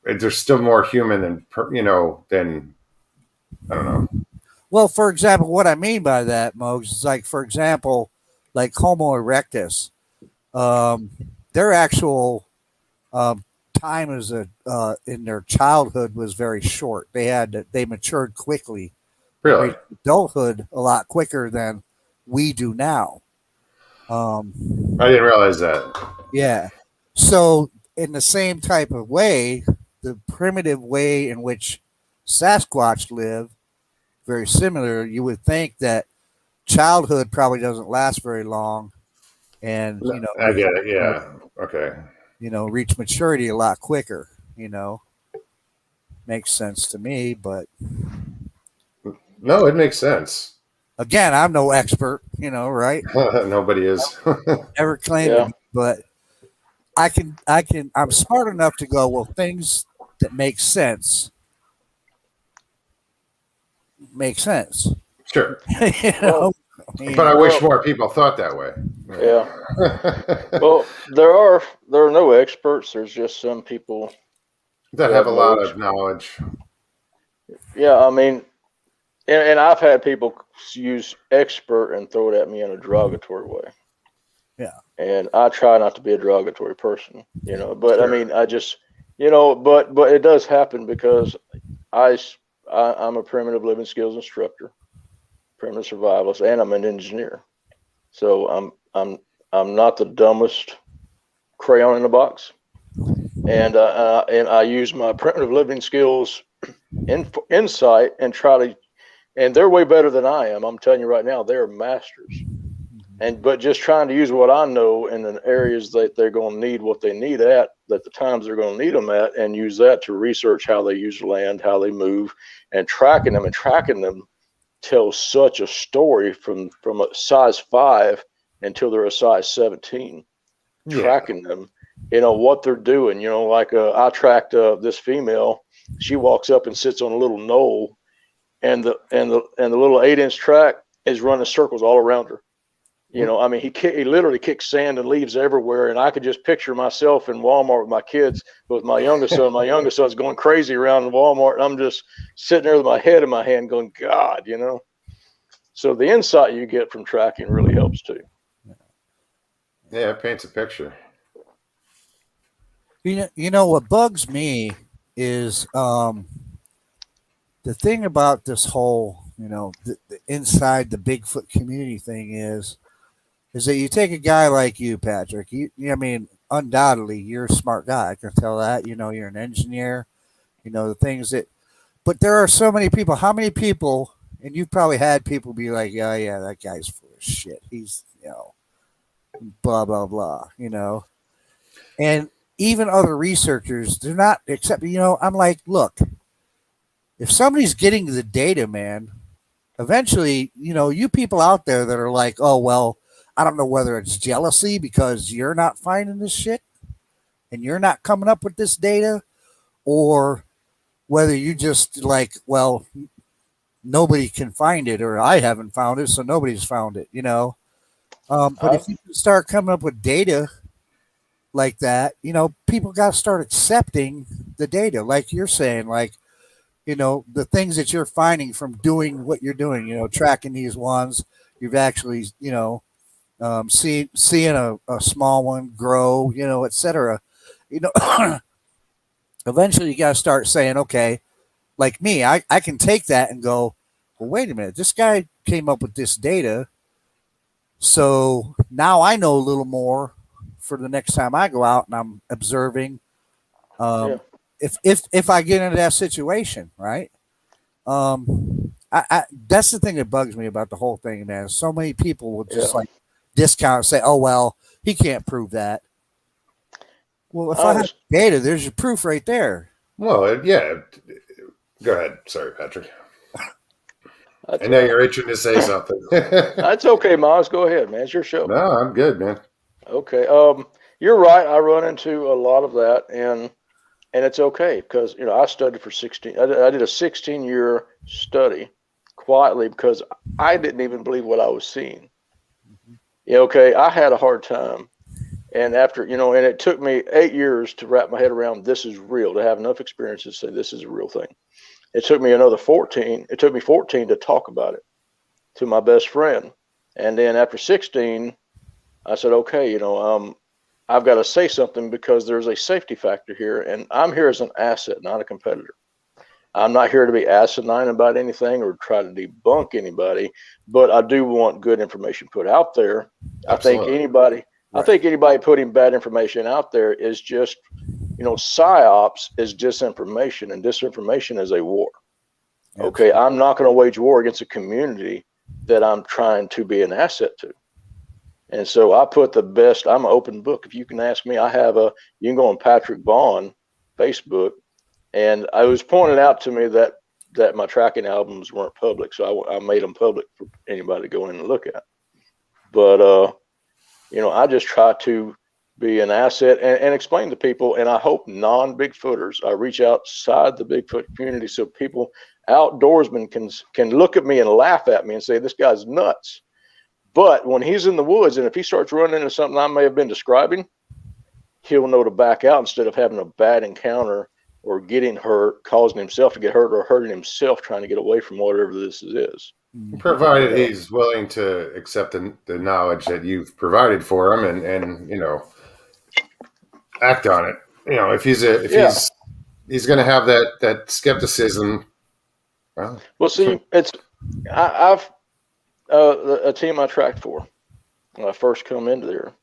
there's still more human than I don't know. Well, for example, what I mean by that, Mogs, is like, for example, like Homo erectus, um, their actual um, time as in their childhood was very short. They matured quickly and Really, reached adulthood a lot quicker than we do now. Um, I didn't realize that. yeah. So in the same type of way, the primitive way in which Sasquatch live, very similar. You would think that childhood probably doesn't last very long, and I get it. Yeah. Okay. reach maturity a lot quicker. Makes sense to me, but No, it makes sense. again, I'm no expert, right? Nobody is. Never claimed to Yeah. be, but I'm smart enough to go, well, things that make sense. Sure. you Well, know, I mean, But I wish well, more people thought that way. yeah. Well, there are no experts. There's just some people That who have have a no. lot of knowledge. Yeah, I mean, and I've had people use expert and throw it at me in a derogatory way. yeah, And I try not to be a derogatory person, but I Sure. mean, I just, but it does happen because I'm a primitive living skills instructor, primitive survivalist, and I'm an engineer. So I'm not the dumbest crayon in the box. And I use my primitive living skills insight and and they're way better than I am. I'm telling you right now, they're masters. But just trying to use what I know in the areas that they're going to need what they need at the times they're going to need them at, and use that to research how they use land, how they move, and tracking them tells such a story from a size 5 until they're a size 17. Yeah. Tracking them, what they're doing. Like I tracked this female. She walks up and sits on a little knoll the little 8-inch track is running circles all around her. You know, I mean, he literally kicks sand and leaves everywhere, and I could just picture myself in Walmart with my kids, with my youngest son. My youngest son's going crazy around in Walmart, and I'm just sitting there with my head in my hand, going, God, you know. So the insight you get from tracking really helps too. Yeah, it paints a picture. You know what bugs me is the thing about this whole, the inside the Bigfoot community thing is that you take a guy like you, Patrick. I mean, undoubtedly, you're a smart guy. I can tell that. You know, you're an engineer. You know the things that, but there are so many people. How many people? And you've probably had people be like, "Yeah, yeah, that guy's full of shit. He's, blah blah blah." And even other researchers, they're not except. I'm like, look, if somebody's getting the data, man, eventually, you people out there that are like, oh, well, I don't know whether it's jealousy because you're not finding this shit and you're not coming up with this data, or whether you just like, well, nobody can find it, or I haven't found it, so nobody's found it, But if you can start coming up with data like that, people got to start accepting the data, like you're saying, like, the things that you're finding from doing what you're doing, tracking these ones, you've actually, seeing a small one grow, et cetera. Eventually you got to start saying, okay, like me, I can take that and go, well, wait a minute, this guy came up with this data. So now I know a little more for the next time I go out and I'm observing. If I get into that situation, right? I that's the thing that bugs me about the whole thing, man. So many people will just like discount and say, "Oh well, he can't prove that." Well, if I have data, there's your proof right there. Well, yeah. Go ahead. Sorry, Patrick. I know you're itching to say something. That's okay, Miles. Go ahead, man. It's your show. No, I'm good, man. Okay. You're right. I run into a lot of that, and it's okay because I studied for 16. I did a 16-year study quietly because I didn't even believe what I was seeing. Okay, I had a hard time, and after and it took me 8 years to wrap my head around this is real, to have enough experience to say this is a real thing. It took me another 14. It took me 14 to talk about it to my best friend, and then after 16, I said, okay, I've got to say something because there's a safety factor here, and I'm here as an asset, not a competitor. I'm not here to be asinine about anything or try to debunk anybody, but I do want good information put out there. Absolutely. I think anybody putting bad information out there is just, psyops is disinformation, and disinformation is a war. Okay, I'm not going to wage war against a community that I'm trying to be an asset to. And so I put the best. I'm an open book. If you can ask me, you can go on Patrick Vaughn Facebook, and I was pointed out to me that my tracking albums weren't public, so I made them public for anybody to go in and look at. But I just try to be an asset and explain to people, and I hope non-Bigfooters, I reach outside the Bigfoot community so people, outdoorsmen, can look at me and laugh at me and say this guy's nuts. But when he's in the woods, and if he starts running into something I may have been describing, he'll know to back out instead of having a bad encounter or getting hurt, causing himself to get hurt, or hurting himself trying to get away from whatever this is. Provided he's willing to accept the knowledge that you've provided for him and act on it. If he's going to have that skepticism. Well, see, I've a team I tracked for when I first come into there.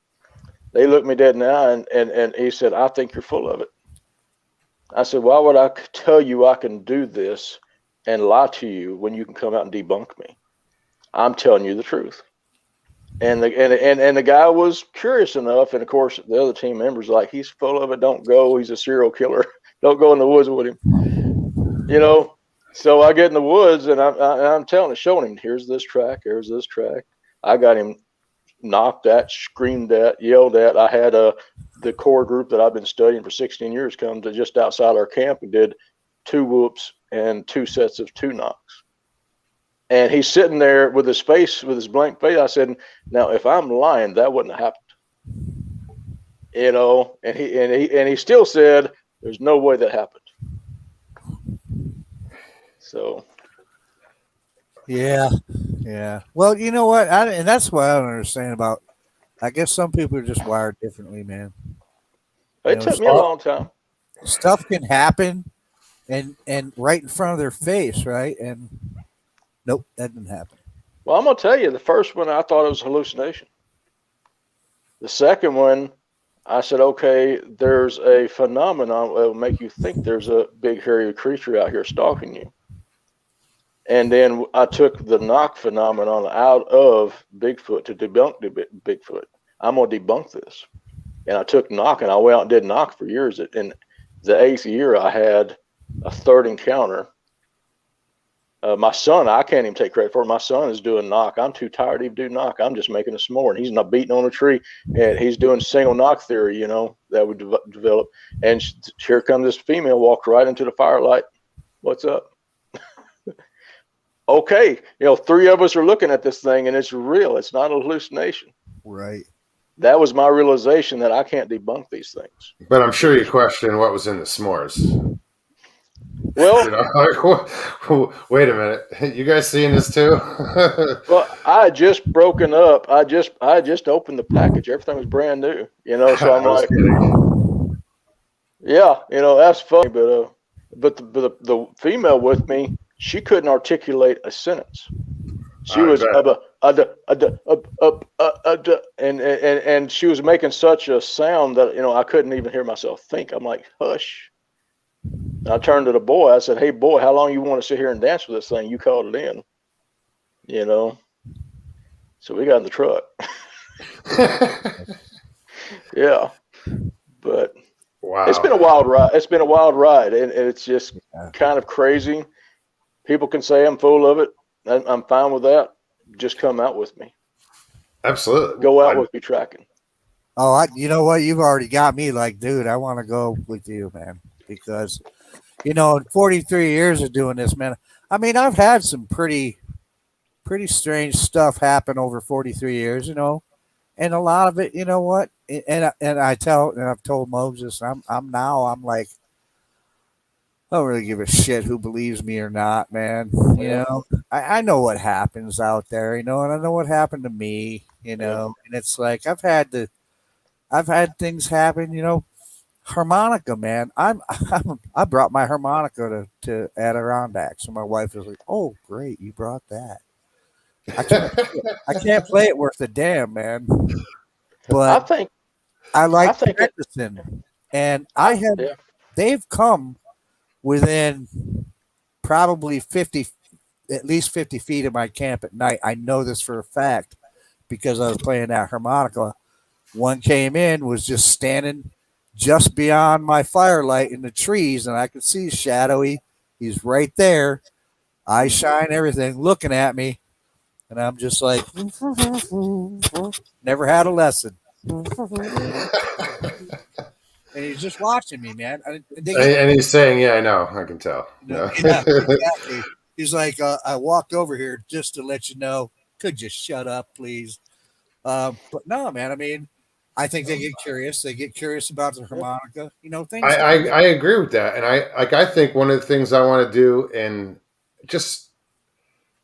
They looked me dead in the eye and he said, "I think you're full of it." I said, "Why would I tell you I can do this and lie to you when you can come out and debunk me? I'm telling you the truth." And the guy was curious enough, and of course the other team members like, "He's full of it. Don't go. He's a serial killer. Don't go in the woods with him." So I get in the woods and I'm showing him, here's this track, here's this track. I got him knocked at, screamed at, yelled at. I had the core group that I've been studying for 16 years come to just outside our camp and did 2 whoops and 2 sets of 2 knocks. And he's sitting there with his face, with his blank face. I said, now, if I'm lying, that wouldn't have happened. You know, and he still said, there's no way that happened. So. Yeah. Yeah. Well, you know what? And that's what I don't understand about. I guess some people are just wired differently, man. It took me a long time. Stuff can happen and right in front of their face, right? And nope, that didn't happen. Well, I'm gonna tell you, the first one I thought it was a hallucination. The second one, I said, okay, there's a phenomenon that will make you think there's a big hairy creature out here stalking you. And then I took the knock phenomenon out of Bigfoot to debunk the Bigfoot. I'm gonna debunk this. And I took knock, and I went out and did knock for years. In the 8th year, I had a third encounter. My son, I can't even take credit for it. My son is doing knock. I'm too tired to even do knock. I'm just making a s'more, and he's not beating on a tree, and he's doing single knock theory, you know, that would develop. And here comes this female, walked right into the firelight. What's up? Okay, you know, 3 of us are looking at this thing, and it's real. It's not a hallucination. Right. That was my realization that I can't debunk these things. But I'm sure you question what was in the s'mores. Well, You know, like, wait a minute, you guys seeing this too? well, I had just broken up. I just opened the package. Everything was brand new, you know. So I'm I was like, kidding. yeah, you know, that's funny. But the female with me, she couldn't articulate a sentence. She was and she was making such a sound that, you know, I couldn't even hear myself think. I'm like, hush. And I turned to the boy. I said, hey, boy, how long you want to sit here and dance with this thing? You called it in, you know. So we got in the truck. Yeah, but Wow, it's been a wild ride. It's been a wild ride, and it's just kind of crazy. People can say I'm full of it. I'm fine with that. Just come out with me. absolutely. Go out with me tracking. Oh, you know what? You've already got me like, dude, I want to go with you, man, because, you know, in 43 years of doing this, man, I mean, I've had some pretty strange stuff happen over 43 years, you know, and a lot of it, you know what? And I've told Moses, I'm like, I don't really give a shit who believes me or not, man. You know, I know what happens out there, you know, and I know what happened to me, you know, and it's like I've had things happen, you know. Harmonica, man. I brought my harmonica to Adirondack, so my wife was like, "Oh, great, you brought that." I can't play it worth a damn, man. But I like practicing, and they've come within probably 50, at least 50 feet of my camp at night. I know this for a fact because I was playing that harmonica. One came in, was just standing just beyond my firelight in the trees, and I could see shadowy. He's right there, eye shine, everything, looking at me. And I'm just like, never had a lesson. And he's just watching me, man. And he's saying, yeah, I know. I can tell. Yeah, exactly. He's like, I walked over here just to let you know. Could you shut up, please? But no, man. I mean, I think they get curious. They get curious about the harmonica. You know, things. I agree with that. And I think one of the things I want to do and just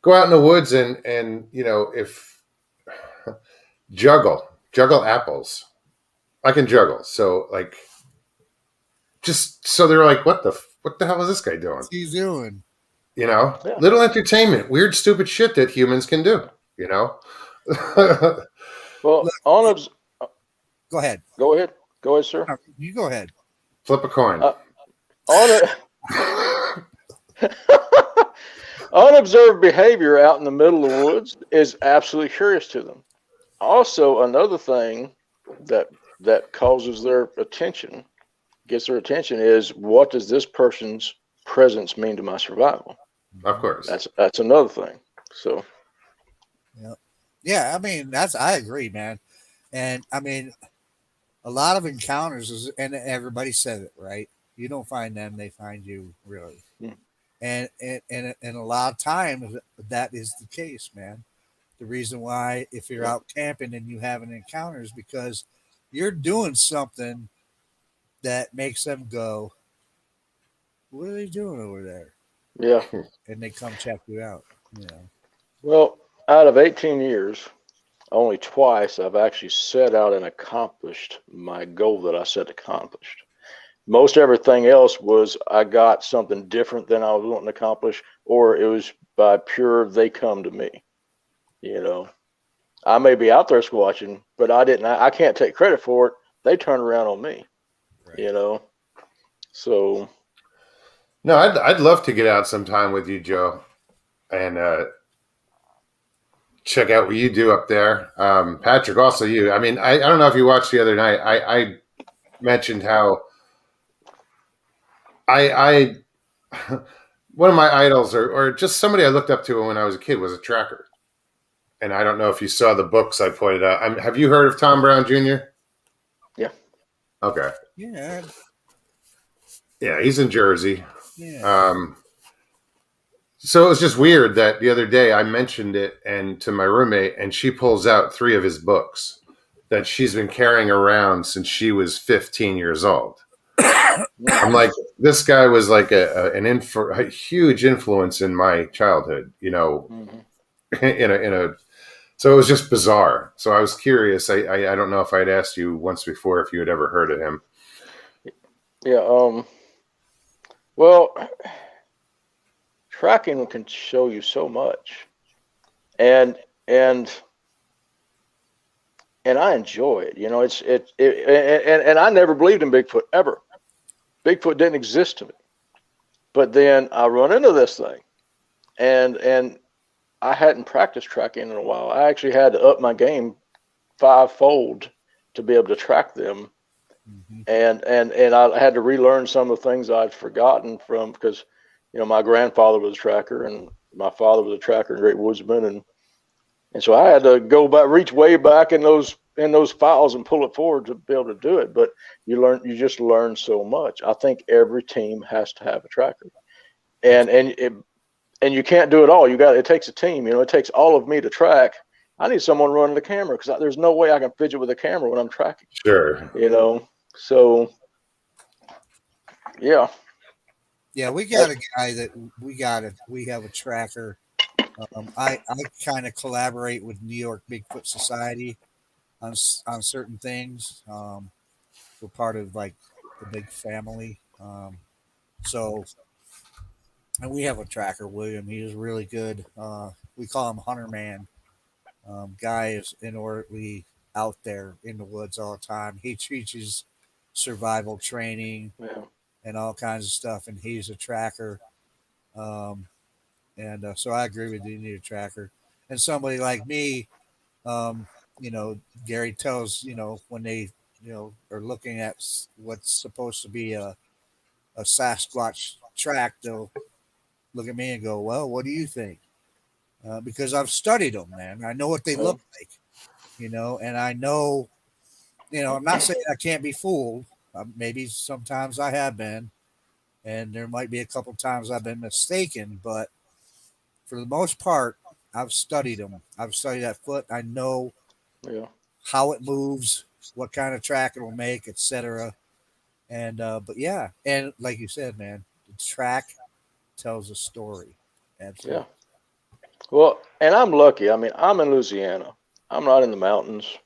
go out in the woods and you know, if juggle apples. I can juggle. So like, just so they're like, what the hell is this guy doing? What's he doing? You know, little entertainment, weird, stupid shit that humans can do, you know? Well, go ahead. Go ahead, sir. No, you go ahead. Flip a coin. Unobserved behavior out in the middle of the woods is absolutely curious to them. Also, another thing that causes their attention, gets their attention, is what does this person's presence mean to my survival? Of course. That's another thing. So. Yeah, I mean, I agree, man. And I mean, a lot of encounters and everybody said it, right? You don't find them, they find you, really. And a lot of times that is the case, man. The reason why, if you're out camping and you have an encounter, is because you're doing something that makes them go, "What are they doing over there?" Yeah. And they come check you out. You know. Well, out of 18 years, only twice I've actually set out and accomplished my goal that I set accomplished. Most everything else was I got something different than I was wanting to accomplish, or it was by pure they come to me. You know, I may be out there squatching, but I can't take credit for it. They turn around on me. Right. You know, so No, I'd love to get out sometime with you, Joe, and check out what you do up there. Patrick, also you. I mean, I don't know if you watched the other night. I mentioned how I one of my idols, or just somebody I looked up to when I was a kid, was a tracker. And I don't know if you saw the books I pointed out. Have you heard of Tom Brown Jr.? yeah. Okay. Yeah. Yeah, he's in Jersey. Yeah. So it was just weird that the other day I mentioned it and to my roommate, and she pulls out 3 of his books that she's been carrying around since she was 15 years old. I'm like, this guy was like a huge influence in my childhood, you know, so it was just bizarre. So I was curious. I don't know if I'd asked you once before if you had ever heard of him. Yeah. Well, tracking can show you so much, and I enjoy it. You know, and I never believed in Bigfoot ever. Bigfoot didn't exist to me. But then I run into this thing, and I hadn't practiced tracking in a while. I actually had to up my game 5-fold to be able to track them, and I had to relearn some of the things I'd forgotten from, because you know my grandfather was a tracker and my father was a tracker and great woodsman, and so I had to go back, reach way back in those files and pull it forward to be able to do it. But you just learn so much. I think every team has to have a tracker, and you can't do it all. It takes a team. You know, it takes all of me to track. I need someone running the camera, because there's no way I can fidget with a camera when I'm tracking. Sure. You know, so yeah. Yeah, we got a guy that we have a tracker. I kind of collaborate with New York Bigfoot Society on certain things. We're part of like the big family. So, and we have a tracker, William. He is really good. We call him Hunter Man. Guy is inordinately out there in the woods all the time. He teaches survival training Yeah. and all kinds of stuff, and he's a tracker. And so I agree with you. You need a tracker, and somebody like me, you know, Gary tells, you know, when they, you know, are looking at what's supposed to be a Sasquatch track, they'll look at me and go, "Well, what do you think?" Because I've studied them, man. I know what they look like, you know, and I know, you know, I'm not saying I can't be fooled. Maybe sometimes I have been, and there might be a couple times I've been mistaken, but for the most part, I've studied them. I've studied that foot. I know how it moves, what kind of track it will make, etc. And but yeah, and like you said, man, the track tells a story. Absolutely. Yeah. Well, and I'm lucky. I mean, I'm in Louisiana. I'm not in the mountains.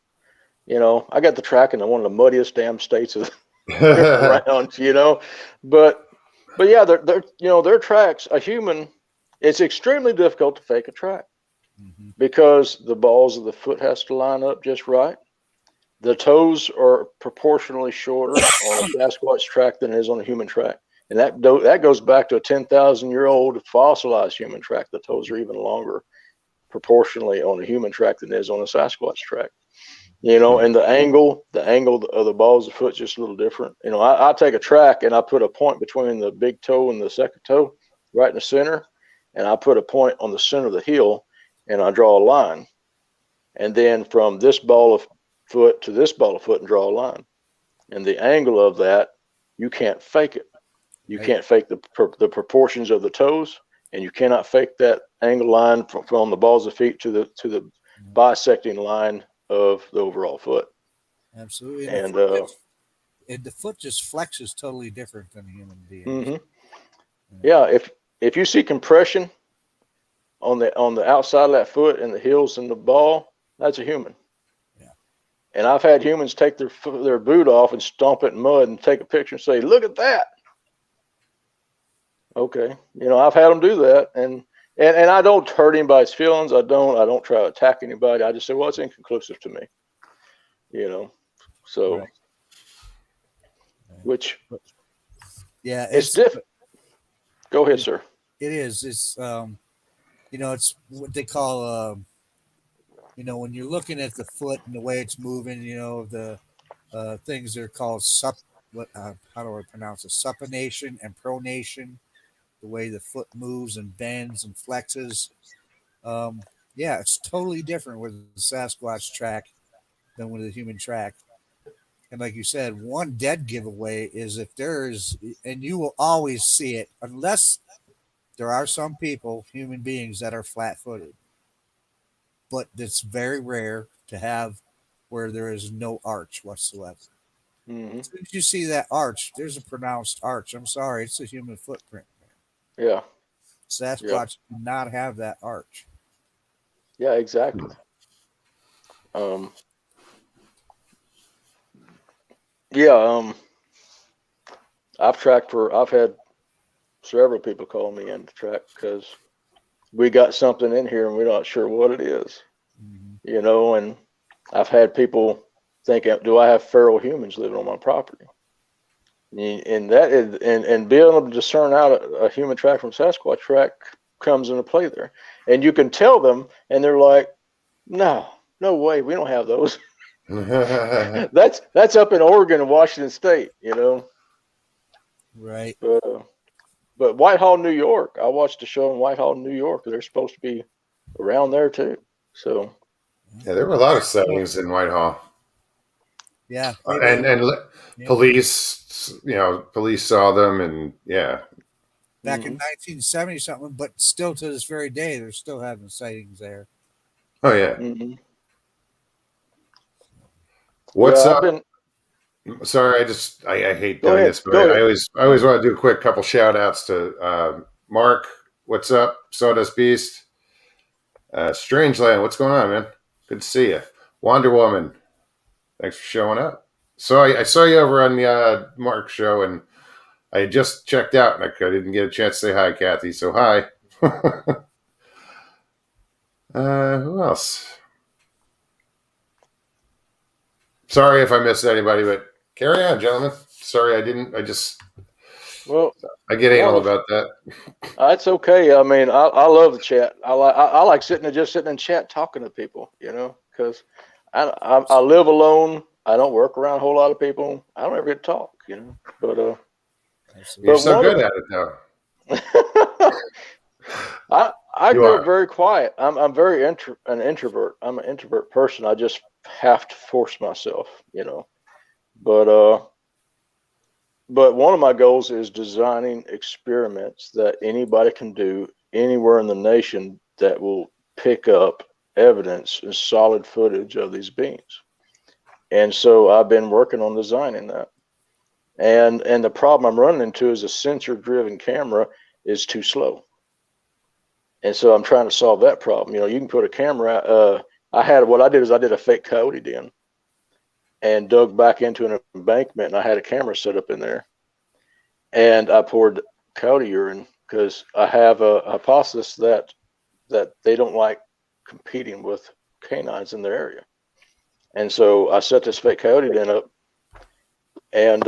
You know, I got the track in one of the muddiest damn states around. You know, but yeah, they're you know, their tracks. A human, it's extremely difficult to fake a track, because the balls of the foot has to line up just right. The toes are proportionally shorter on a Sasquatch track than it is on a human track. And that goes back to a 10,000-year-old fossilized human track. The toes are even longer proportionally on a human track than it is on a Sasquatch track. You know, and the angle of the balls of the foot is just a little different. You know, I take a track and I put a point between the big toe and the second toe right in the center. And I put a point on the center of the heel and I draw a line. And then from this ball of foot to this ball of foot and draw a line. And the angle of that, you can't fake it. You Right. can't fake the proportions of the toes, and you cannot fake that angle line from the balls of feet to the bisecting line of the overall foot. Absolutely. And The foot just flexes totally different than a human being. mhm. Yeah, if you see compression on the outside of that foot and the heels and the ball, that's a human. Yeah. And I've had humans take their boot off and stomp it in mud and take a picture and say, "Look at that." Okay, I've had them do that, and I don't hurt anybody's feelings. I don't try to attack anybody. I just say, well, it's inconclusive to me. So, Right. which Yeah, it's different. Go ahead, sir. it is. It's it's what they call when you're looking at the foot and the way it's moving, the things that are called how do I pronounce it? Supination and pronation, the way the foot moves and bends and flexes. Yeah, it's totally different with the Sasquatch track than with the human track. And like you said, one dead giveaway is if there's, and you will always see it, unless there are some people, human beings, that are flat footed. But it's very rare to have where there is no arch whatsoever. Hmm. As soon as you see that arch, there's a pronounced arch. I'm sorry, it's a human footprint. Yeah. Sasquatch do not have that arch. Yeah, exactly. Yeah. I've had several people call me in to track because we got something in here and we're not sure what it is. Mm-hmm. And I've had people thinking, do I have feral humans living on my property? And that is, and being able to discern out a human track from Sasquatch track comes into play there. And you can tell them, and they're like, no way, we don't have those. That's up in Oregon and Washington State, Right. But Whitehall, New York, I watched a show in Whitehall, New York. They're supposed to be around there too. So Yeah, there were a lot of sightings in Whitehall. Yeah. Police, police saw them, and yeah. Back in 1970 something, but still to this very day, they're still having sightings there. Oh yeah. Mm-hmm. What's yeah, up? Sorry, I hate Go doing ahead. this, but Go I ahead. always want to do a quick couple shout outs to Mark. What's up? Sawdust Beast. Strangeland, what's going on, man? Good to see you. Wonder Woman, thanks for showing up. So I saw you over on the Mark show, and I had just checked out, and I didn't get a chance to say hi, Kathy. So hi. Who else? Sorry if I missed anybody, but carry on, gentlemen. Sorry, I didn't. I get anal about that. It's okay. I mean, I love the chat. I like sitting in chat talking to people, because I live alone. I don't work around a whole lot of people. I don't ever get to talk, But You're so good at it, though. I grew up very quiet. I'm very an introvert. I'm an introvert person. I just have to force myself, But one of my goals is designing experiments that anybody can do anywhere in the nation that will pick up evidence and solid footage of these beings. And so I've been working on designing that. And the problem I'm running into is a sensor-driven camera is too slow. And so I'm trying to solve that problem. You can put a camera. What I did is I did a fake coyote den and dug back into an embankment, and I had a camera set up in there. And I poured coyote urine because I have a hypothesis that they don't like competing with canines in their area. And so I set this fake coyote den up, and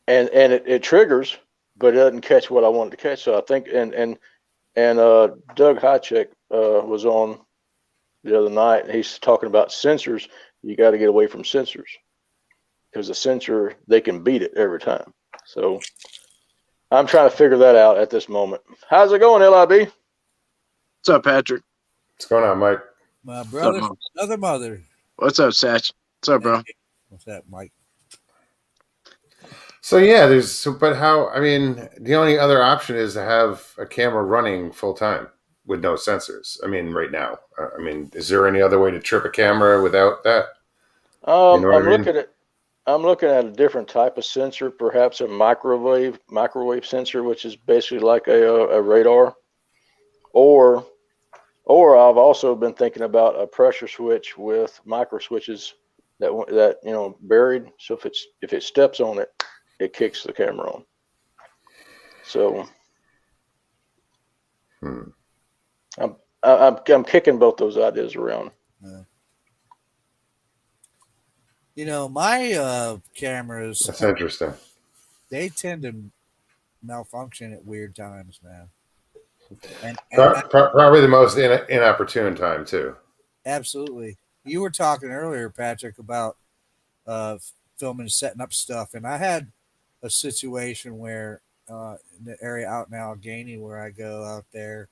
it triggers, but it doesn't catch what I wanted to catch. So I think and Doug Hychek was on the other night, and he's talking about sensors. You got to get away from sensors because the sensor, they can beat it every time. So I'm trying to figure that out at this moment. How's it going, LIB? What's up, Patrick? What's going on, Mike? My brother, another mother. What's up, Satch? What's up, bro? What's that, Mike? So yeah, but how? I mean, the only other option is to have a camera running full time with no sensors. I mean, right now. I mean, is there any other way to trip a camera without that? You know what I I'm mean? looking at a different type of sensor, perhaps a microwave sensor, which is basically like a radar, or I've also been thinking about a pressure switch with micro switches that buried. So if it steps on it, it kicks the camera on. So Hmm. I'm kicking both those ideas around. My cameras, That's interesting. they tend to malfunction at weird times, man. And Probably the most inopportune time too. absolutely. You were talking earlier, Patrick, about uh, filming, setting up stuff, and I had a situation where in the area out in Allegheny where I go out there,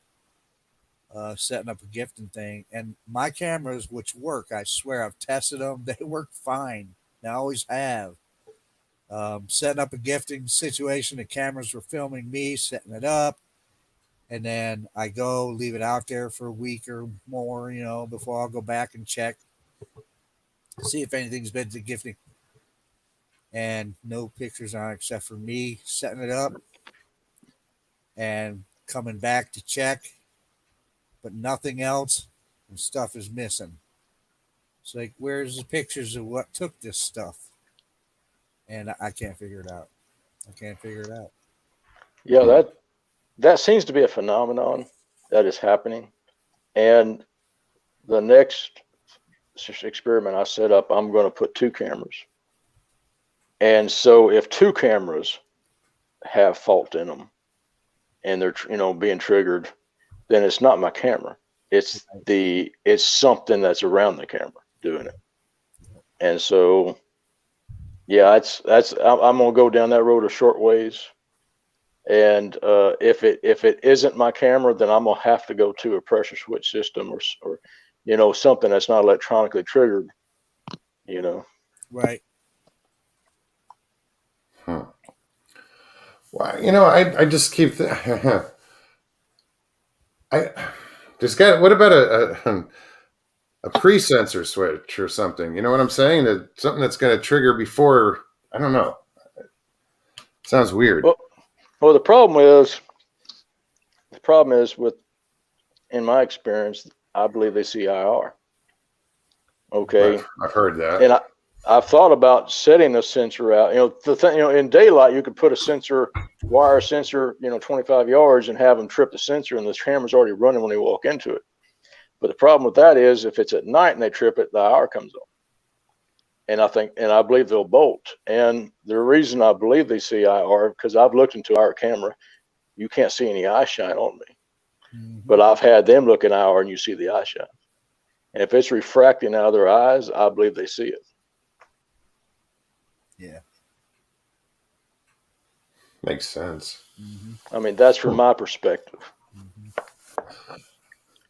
setting up a gifting thing, and my cameras, which work, I swear I've tested them, they work fine. They always have. Setting up a gifting situation, the cameras were filming me setting it up, and then I go leave it out there for a week or more, before I'll go back and check, see if anything's been to gifting, and no pictures on it except for me setting it up and coming back to check, but nothing else, and stuff is missing. It's like, where's the pictures of what took this stuff? And I can't figure it out. I can't figure it out. Yeah, that seems to be a phenomenon that is happening. And the next experiment I set up, I'm going to put 2 cameras. And so if 2 cameras have fault in them and they're being triggered, then it's not my camera. It's something that's around the camera doing it. And so yeah, I'm gonna go down that road a short ways. And if it isn't my camera, then I'm gonna have to go to a pressure switch system or something that's not electronically triggered. Right. Hmm. Well, I just keep. I just got. What about a pre-sensor switch or something? You know what I'm saying? Something that's going to trigger before. I don't know. Sounds weird. Well, the problem is with, in my experience, I believe they see IR. Okay, I've heard that. and I've thought about setting the sensor out. The thing, in daylight, you could put a wire sensor, 25 yards and have them trip the sensor, and the camera's already running when they walk into it. But the problem with that is if it's at night and they trip it, the IR comes on. And I believe they'll bolt. And the reason I believe they see IR, because I've looked into our camera, you can't see any eye shine on me. Mm-hmm. But I've had them look in IR and you see the eye shine. And if it's refracting out of their eyes, I believe they see it. Yeah. Makes sense. Mm-hmm. I mean, that's from my perspective. Mm-hmm.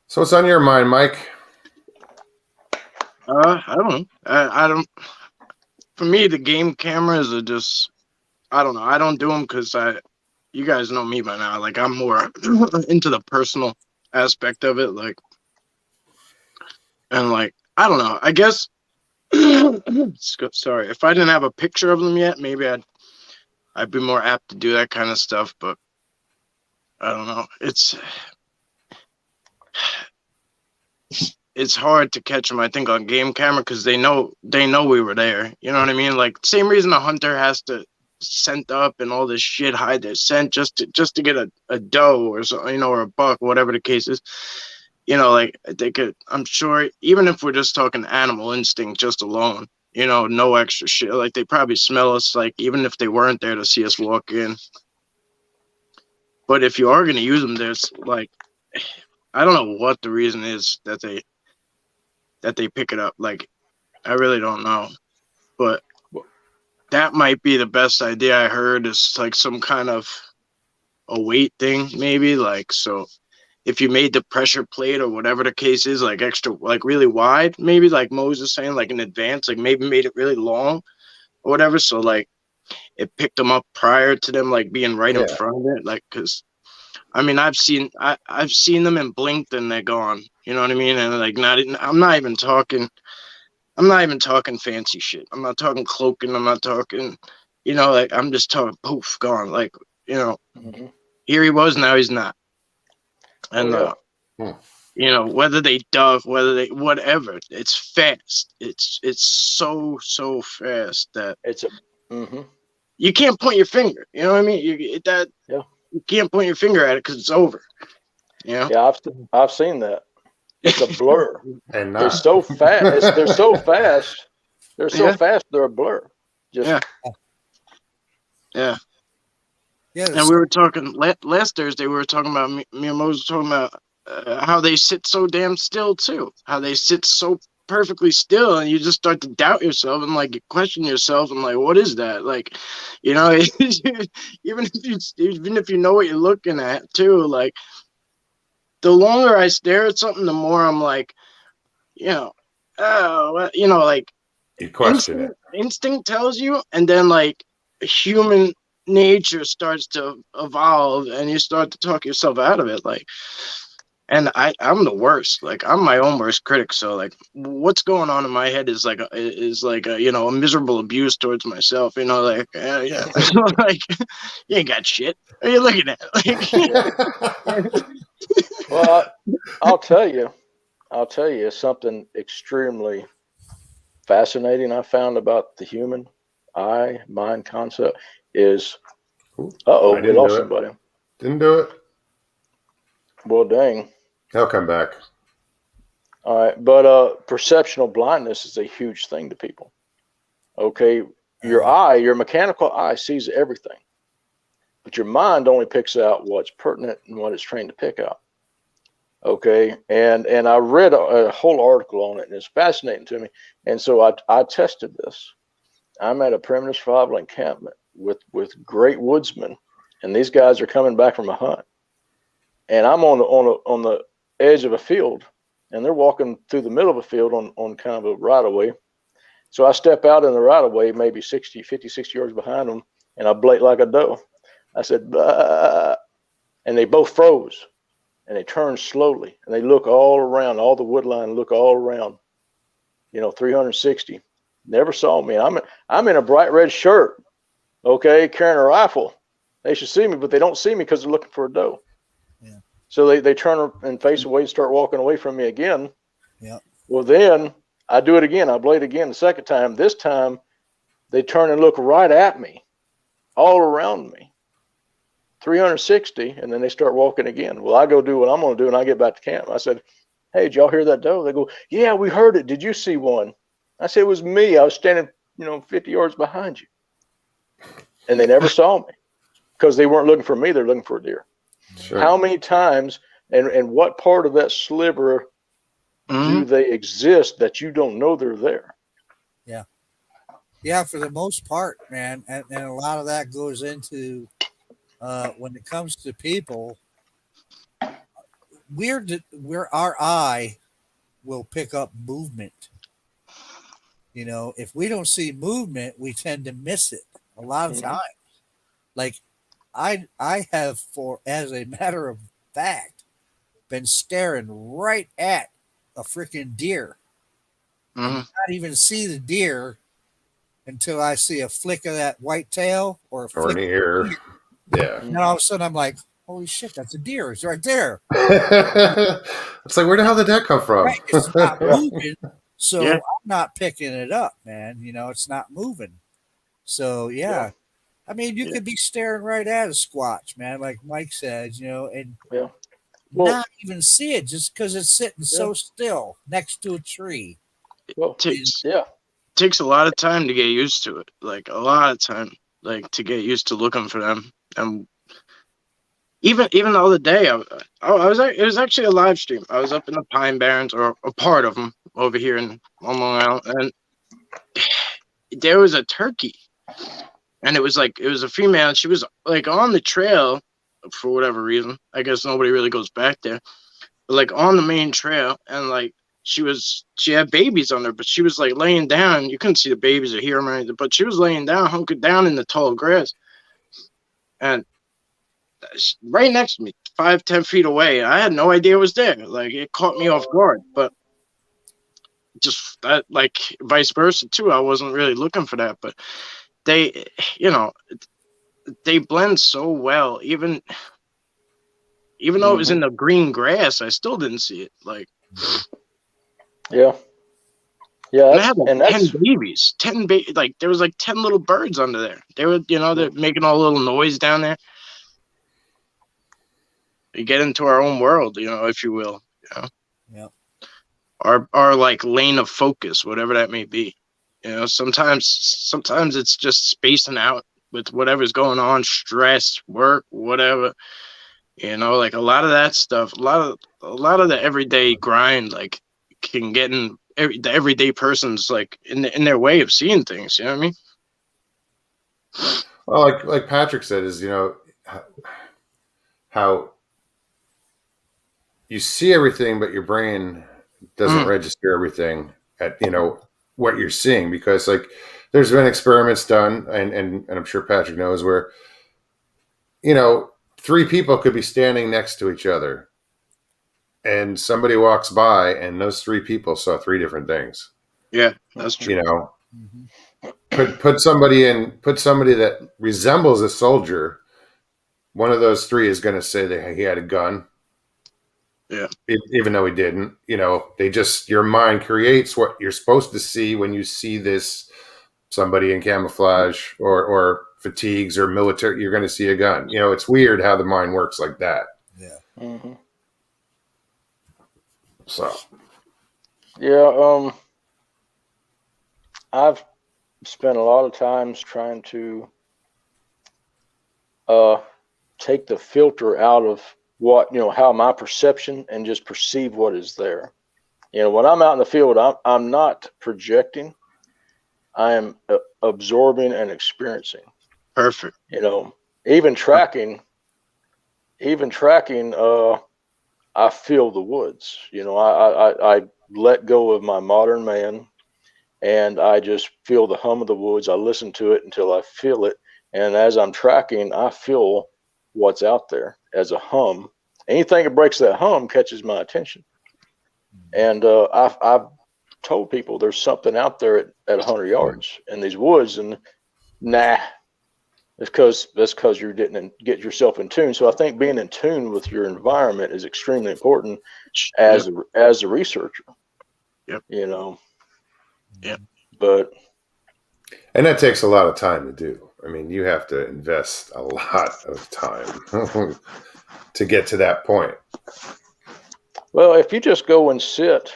So what's on your mind, Mike? I don't know. I don't. For me, the game cameras are just. I don't know. I don't do them because you guys know me by now. Like I'm more into the personal aspect of it. Like, and like I don't know. I guess. Sorry, if I didn't have a picture of them yet, maybe I'd be more apt to do that kind of stuff. But I don't know. It's hard to catch them, I think, on game camera because they know we were there. You know what I mean? Like same reason a hunter has to scent up and all this shit, hide their scent just to get a doe or so, or a buck, whatever the case is. Like they could. I'm sure even if we're just talking animal instinct just alone, no extra shit. Like they probably smell us, like even if they weren't there to see us walk in. But if you are gonna use them, there's like, I don't know what the reason is that they pick it up. Like, I really don't know. But that might be the best idea I heard is like some kind of a weight thing, maybe. Like, so if you made the pressure plate or whatever the case is, like extra, like really wide, maybe like Moses saying, like in advance, like maybe made it really long or whatever. So like it picked them up prior to them like being right in Yeah. front of it. Like, cause I mean, I've seen them and blinked and they're gone. You know what I mean? And like, I'm not even talking fancy shit. I'm not talking cloaking. I'm not talking, like I'm just talking poof, gone. Like, Mm-hmm. here he was, now he's not. And whether they duck, whatever, it's fast. It's so fast that you can't point your finger. You know what I mean? You can't point your finger at it because it's over. Yeah, I've seen that. It's a blur. And They're not. so fast. They're so fast. They're so fast. They're a blur. Just Yeah. Yeah. And we were talking last Thursday. We were talking about me and Moses was talking about how they sit so damn still too. How they sit so perfectly still, and you just start to doubt yourself and like question yourself and like, what is that? Like, even if you know what you're looking at too, like the longer I stare at something, the more I'm like, like You question it. instinct tells you, and then like human nature starts to evolve and you start to talk yourself out of it. Like, and I'm the worst. Like, I'm my own worst critic. So like what's going on in my head is like a miserable abuse towards myself, like like you ain't got shit. What are you looking at? Like, well, I'll tell you something extremely fascinating I found about the human eye mind concept is we lost somebody. Didn't do it. Well, dang. He'll come back. All right, but perceptual blindness is a huge thing to people. Okay, your mechanical eye sees everything, but your mind only picks out what's pertinent and what it's trained to pick out. Okay, and I read a whole article on it, and it's fascinating to me. And so I tested this. I'm at a primitive survival encampment with great woodsmen, and these guys are coming back from a hunt, and I'm on the edge of a field, and they're walking through the middle of a field on kind of a right of way. So I step out in the right of way, maybe 50, 60 yards behind them, and I blate like a doe. I said, bah, and they both froze. And they turn slowly, and they look all around, all the wood line, look all around, 360. Never saw me. I'm in a bright red shirt, okay, carrying a rifle. They should see me, but they don't see me because they're looking for a doe. Yeah. So they turn and face away and start walking away from me again. Yeah. Well, then I do it again. I blade again the second time. This time they turn and look right at me, all around me. 360, and then they start walking again. Well, I go do what I'm going to do, and I get back to camp. I said, hey, did y'all hear that doe? They go, yeah, we heard it. Did you see one? I said, it was me. I was standing, 50 yards behind you. And they never saw me because they weren't looking for me. They're looking for a deer. Sure. How many times and what part of that sliver do they exist that you don't know they're there? Yeah. Yeah, for the most part, man. And a lot of that goes into when it comes to people, where our eye will pick up movement. If we don't see movement, we tend to miss it a lot of times. Like I have, as a matter of fact, been staring right at a freaking deer. And not even see the deer until I see a flick of that white tail or a flick an ear. Yeah. And then all of a sudden I'm like, holy shit, that's a deer. It's right there. It's like, where the hell did that come from? Right. It's not moving. So I'm not picking it up, man. It's not moving. So, yeah. I mean, you could be staring right at a squatch, man, like Mike says, and not even see it just because it's sitting so still next to a tree. Well, takes a lot of time to get used to it. Like, a lot of time, like, to get used to looking for them. And even the other day, it was actually a live stream. I was up in the Pine Barrens, or a part of them, over here on Long Island, and there was a turkey, and it was a female, and she was like on the trail for whatever reason. I guess nobody really goes back there, but like on the main trail, and like she had babies on her, but she was like laying down. You couldn't see the babies or hear them or anything, but she was laying down, hunkered down in the tall grass, and right next to me, 5-10 feet away. I had no idea it was there. Like, it caught me off guard, but just that, like, vice versa too. I wasn't really looking for that, but they, they blend so well. Even though it was in the green grass, I still didn't see it. Like, Yeah. and I had like And 10 that's babies, like there was like 10 little birds under there. They were, they're making all a little noise down there. We get into our own world, if you will, Yeah. Our like lane of focus, whatever that may be. Sometimes it's just spacing out with whatever's going on, stress, work, whatever. Like a lot of that stuff, a lot of the everyday grind, like, can get in the everyday person's, like, in their way of seeing things. You know what I mean? Well, like Patrick said, is how you see everything, but your brain doesn't register everything at what you're seeing, because like there's been experiments done, and I'm sure Patrick knows, where 3 people could be standing next to each other, and somebody walks by, and those 3 people saw 3 different things. Yeah, that's true. Put somebody that resembles a soldier. One of those 3 is going to say that he had a gun. Yeah. Even though he didn't, your mind creates what you're supposed to see when you see somebody in camouflage or fatigues or military. You're going to see a gun. It's weird how the mind works like that. Yeah. Mm-hmm. So. Yeah. I've spent a lot of times trying to take the filter out of how my perception, and just perceive what is there. When I'm out in the field, I'm not projecting. I am absorbing and experiencing. Perfect. Even tracking, I feel the woods. I let go of my modern man, and I just feel the hum of the woods. I listen to it until I feel it. And as I'm tracking, I feel what's out there as a hum. Anything that breaks that hum catches my attention. And I've told people there's something out there at 100 yards in these woods, and that's because you didn't get yourself in tune. So I think being in tune with your environment is extremely important as a researcher. Yep. Yeah. But And that takes a lot of time to do. I mean, you have to invest a lot of time to get to that point. Well, if you just go and sit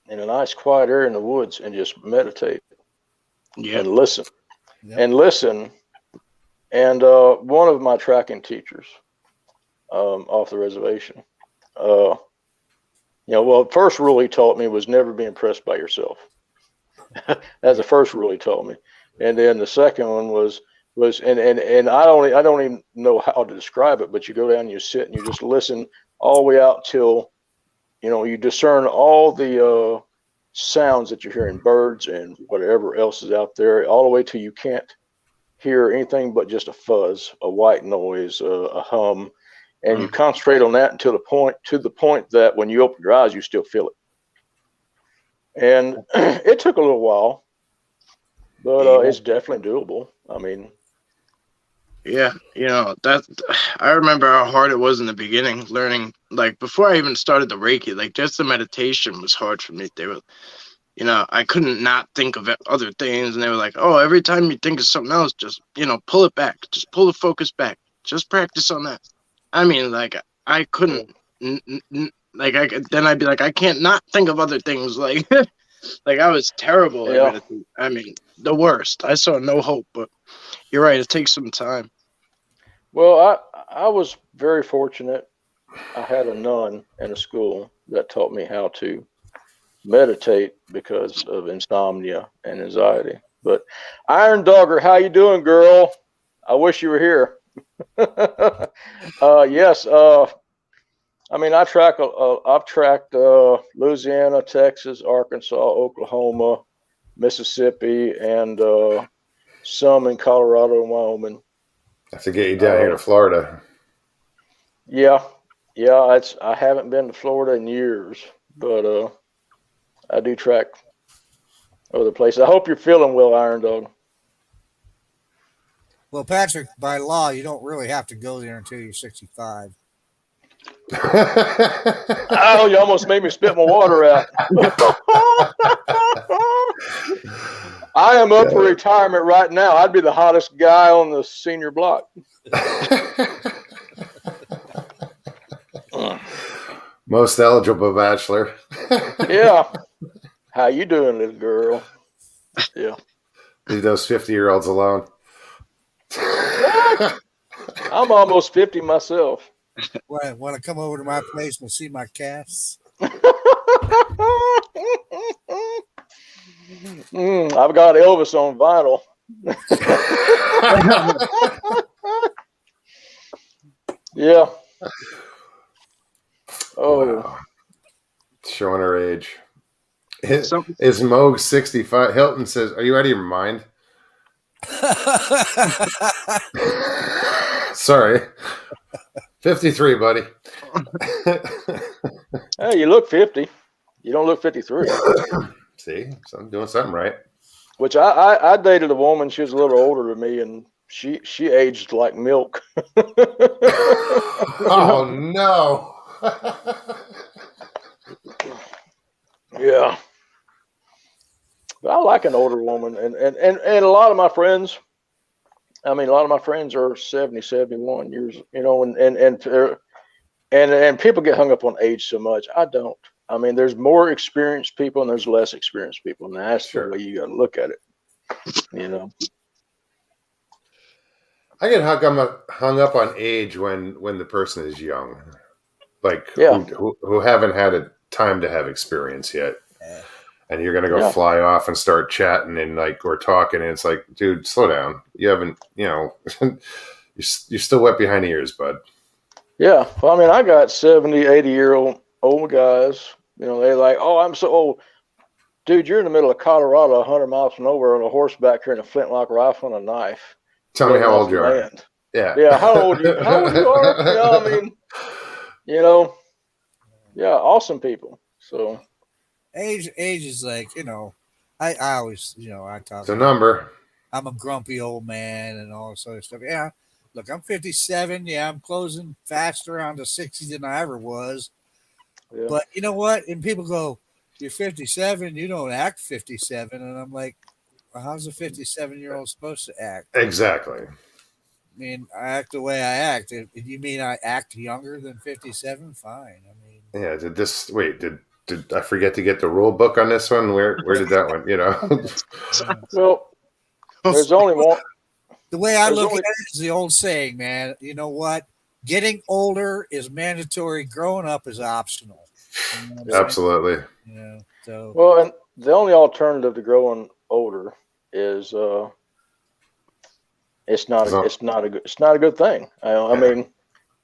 in a nice quiet area in the woods and just meditate and listen and listen. And one of my tracking teachers off the reservation, first rule he taught me was never be impressed by yourself. That's the first rule he taught me. And then the second one was and I don't even know how to describe it, but you go down and you sit and you just listen all the way out till you discern all the sounds that you're hearing, birds and whatever else is out there, all the way till you can't hear anything but just a fuzz, a white noise, a hum, and you concentrate on that to the point that when you open your eyes, you still feel it. And it took a little while, but it's definitely doable. I mean, yeah, that I remember how hard it was in the beginning learning. Like before I even started the Reiki, like just the meditation was hard for me. They were, I couldn't not think of other things, and they were like, "Oh, every time you think of something else, just pull it back, just pull the focus back, just practice on that." I mean, like I couldn't, then I'd be like, I can't not think of other things, like. Like I was terrible at meditating. I mean, the worst. I saw no hope, but you're right. It takes some time. Well, I was very fortunate. I had a nun in a school that taught me how to meditate because of insomnia and anxiety. But Iron Dogger, how you doing, girl? I wish you were here. Yes. I mean, I've tracked Louisiana, Texas, Arkansas, Oklahoma, Mississippi, and some in Colorado and Wyoming. I have to get you down here to Florida. Yeah, I haven't been to Florida in years, but I do track other places. I hope you're feeling well, Iron Dog. Well, Patrick, by law, you don't really have to go there until you're 65. Oh, you almost made me spit my water out. I am up for retirement right now. I'd be the hottest guy on the senior block. Most eligible bachelor. Yeah. How you doing, little girl? Yeah. Leave those 50-year-olds alone. What? I'm almost 50 myself. Want to come over to my place and see my cats? I've got Elvis on vinyl. Yeah. Oh. Wow. Showing her age. So- Is Moog 65? Hilton says, "Are you out of your mind?" Sorry. 53, buddy. Hey, you look 50. You don't look 53. See, so I'm doing something right. Which I dated a woman. She was a little older than me, and she aged like milk. Oh no. Yeah. But I like an older woman, and a lot of my friends. I mean, a lot of my friends are 70, 71 years. You know, and people get hung up on age so much. I don't. I mean, there's more experienced people and there's less experienced people, and that's the way you got to look at it. You know. I get hung up on age when the person is young, like who haven't had a time to have experience yet. And you're gonna go fly off and start chatting and like we're talking, and it's like, dude, slow down. You haven't, you know, you're still wet behind the ears, bud. Yeah, well, I mean, I got 70, 80-year-old old guys. You know, they're like, "Oh, I'm so old, dude. You're in the middle of Colorado, 100 miles from nowhere, on a horseback carrying a flintlock rifle and a knife. Tell me how old you are." Yeah, how old you are? You know, I mean, you know, yeah, awesome people. So. Age is like, you know, I always, you know, I talk. It's a number. I'm a grumpy old man and all this other stuff. Yeah, look, I'm 57. Yeah, I'm closing faster on the 60 than I ever was. Yeah. But you know what? And people go, "You're 57. You don't act 57." And I'm like, well, how's a 57-year-old supposed to act? Exactly. I mean, I act the way I act. If you mean I act younger than 57? Fine. I mean, yeah. Did I forget to get the rule book on this one? Where did that one? You know. Well, there's only one. The way I look at it is the old saying, man. You know what? Getting older is mandatory. Growing up is optional. You know Absolutely. Yeah. So. Well, and the only alternative to growing older is it's not a good thing. I mean.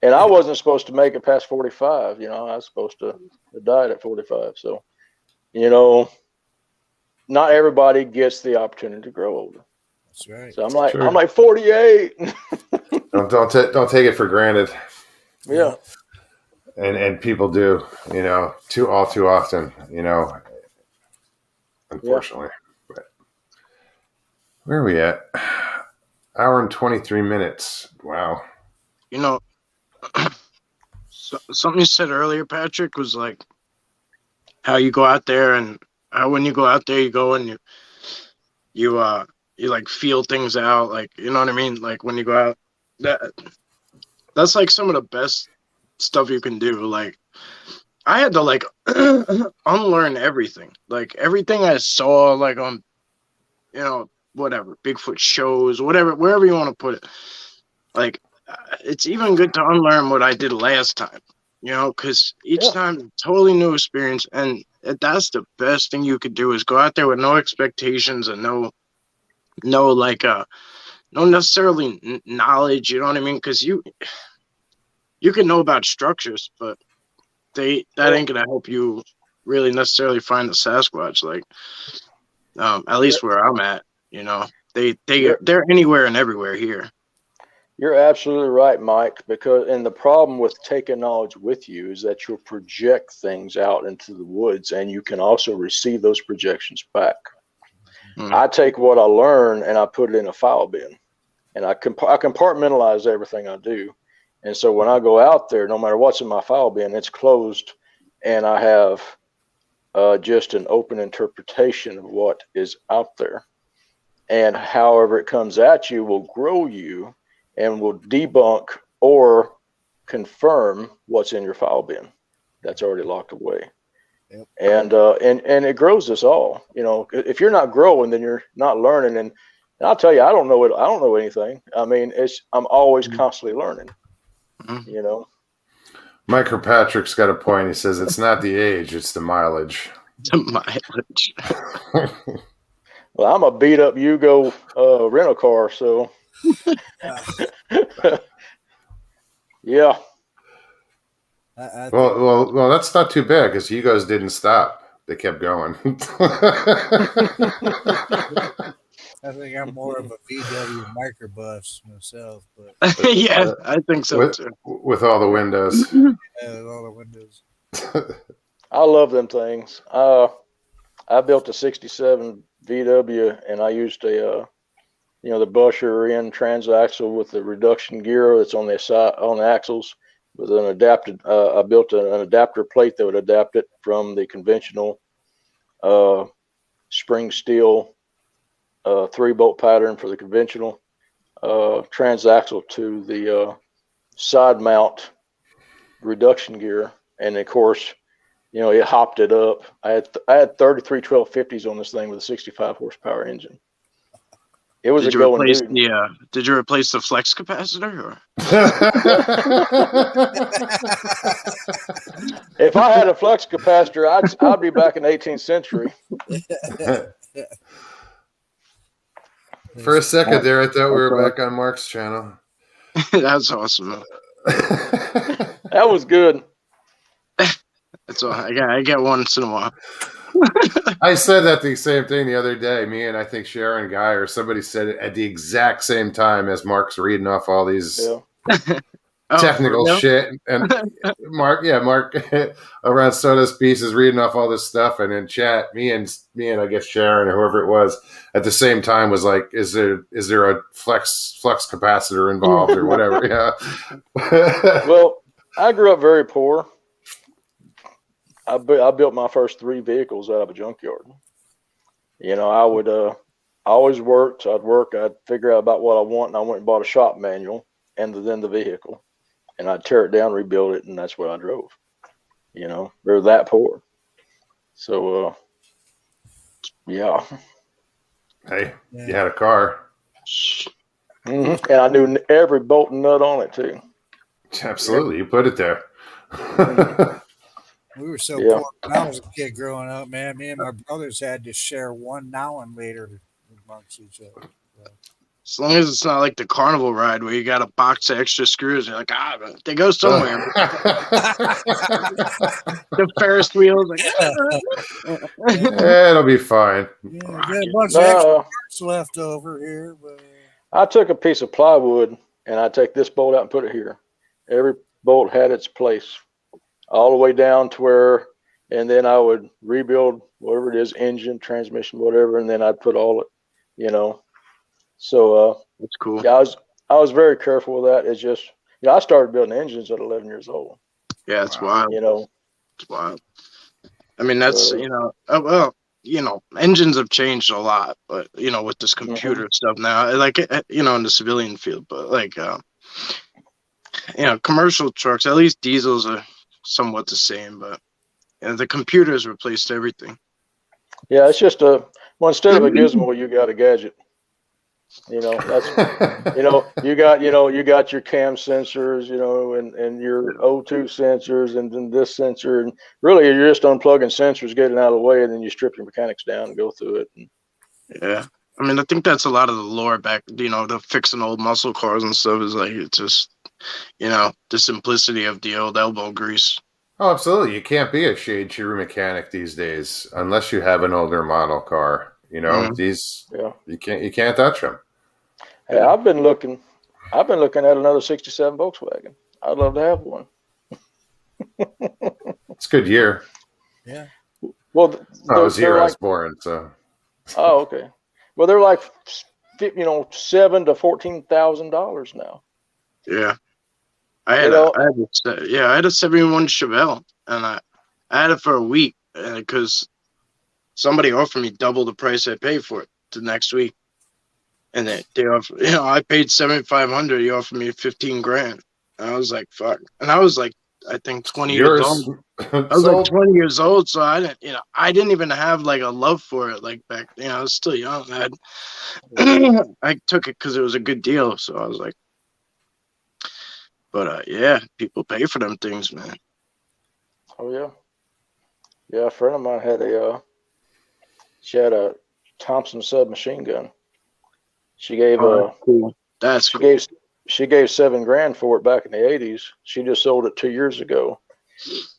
And I wasn't supposed to make it past 45. You know, I was supposed to have died at 45. So, you know, not everybody gets the opportunity to grow older. That's right. So I'm like 48. don't take it for granted. Yeah. And people do, you know, too often, you know, unfortunately. Yeah. But where are we at? Hour and 23 minutes. Wow. You know, something you said earlier, Patrick, was like how you go out there and how when you go out there, you go and you like feel things out, like, you know what I mean? Like when you go out, that's like some of the best stuff you can do. Like I had to like unlearn everything, like everything I saw, like on, you know, whatever, Bigfoot shows, whatever, wherever you want to put it. Like, it's even good to unlearn what I did last time, you know, because each time, totally new experience. And that's the best thing you could do is go out there with no expectations and no necessarily knowledge, you know what I mean? Because you can know about structures, but that ain't gonna help you really necessarily find the Sasquatch. Like, at least where I'm at, you know, they're anywhere and everywhere here. You're absolutely right, Mike, and the problem with taking knowledge with you is that you'll project things out into the woods, and you can also receive those projections back. I take what I learn and I put it in a file bin, and I compartmentalize everything I do. And so when I go out there, no matter what's in my file bin, it's closed, and I have just an open interpretation of what is out there. And however it comes at you will grow you and will debunk or confirm what's in your file bin that's already locked away. Yep. And it grows us all. You know, if you're not growing, then you're not learning. And I'll tell you, I don't know anything. I mean, I'm always constantly learning. You know, Mike Kirkpatrick's got a point. He says it's not the age, it's the mileage. The mileage. Well, I'm a beat up Yugo rental car, so yeah. Well, that's not too bad because you guys didn't stop; they kept going. I think I'm more of a VW microbus myself, but yeah, I think so too. With all the windows. With all the windows. I love them things. I built a '67 VW, and I used the busher in transaxle with the reduction gear that's on the side on the axles with an adapted. I built an adapter plate that would adapt it from the conventional spring steel 3-bolt pattern for the conventional transaxle to the side mount reduction gear, and of course, you know, it hopped it up. I had 33 1250s on this thing with a 65 horsepower engine. It was Did you replace did you replace the flex capacitor? Or? If I had a flex capacitor, I'd be back in the 18th century. For a second there, I thought we were back on Mark's channel. That's awesome. That was good. That's all I get once in a while. I said that the same thing the other day. Me and I think Sharon Guy or somebody said it at the exact same time as Mark's reading off all these technical shit. And Mark around Soda's piece is reading off all this stuff, and in chat, me and I guess Sharon or whoever it was at the same time was like, "Is there a flex capacitor involved or whatever?" Yeah. Well, I grew up very poor. I built my first 3 vehicles out of a junkyard. You know, I would always worked. I'd figure out about what I want, and I went and bought a shop manual and then the vehicle, and I'd tear it down, rebuild it, and that's what I drove. You know, they're that poor. So, yeah. Hey, you had a car. Mm-hmm. And I knew every bolt and nut on it too. Absolutely, you put it there. We were so poor when I was a kid growing up, man. Me and my brothers had to share one now and later amongst each other. As long as it's not like the carnival ride where you got a box of extra screws, you're like, they go somewhere. The Ferris wheels, like, it'll be fine. Yeah, got a bunch of extra parts left over here. But I took a piece of plywood and I take this bolt out and put it here. Every bolt had its place, all the way down to where, and then I would rebuild whatever it is, engine, transmission, whatever, and then I'd put all it, you know. So that's cool. Yeah, I was very careful with that. It's just, you know, I started building engines at 11 years old. Yeah, it's wild. You know, it's wild. I mean, that's engines have changed a lot, but you know, with this computer stuff now, like you know, in the civilian field, but like commercial trucks, at least diesels are somewhat the same, but the computers replaced everything. Yeah, it's just instead of a gizmo, you got a gadget. You know, that's you got your cam sensors, you know, and your O2 sensors, and then this sensor, and really you're just unplugging sensors, getting out of the way, and then you strip your mechanics down and go through it. Yeah, I mean, I think that's a lot of the lore back, you know, to fixing old muscle cars and stuff is like, it's just, you know, the simplicity of the old elbow grease. Oh, absolutely. You can't be a shade tree mechanic these days unless you have an older model car. You know, Mhm. these Yeah. you can't touch them. Hey, I've been looking at another 67 Volkswagen. I'd love to have one. It's a good year. Yeah. Well, Oh, it was the year they're I like, was born, so oh, okay. Well, they're like, $7,000 to $14,000 now. Yeah. I You had know, I had a 71 Chevelle, and I had it for a week because somebody offered me double the price I paid for it the next week. And they offered, I paid 7,500. He offered me 15 grand. And I was like, fuck. And I was like, I think 20 years yours old. I was like sold. 20 years old, so I didn't even have like a love for it like back. I was still young. I took it because it was a good deal. So I was like, but yeah, people pay for them things, man. oh yeah. Yeah, a friend of mine she had a Thompson submachine gun. She gave Oh, that's cool. That's she cool. gave $7,000 for it back in the 80s. She just sold it 2 years ago,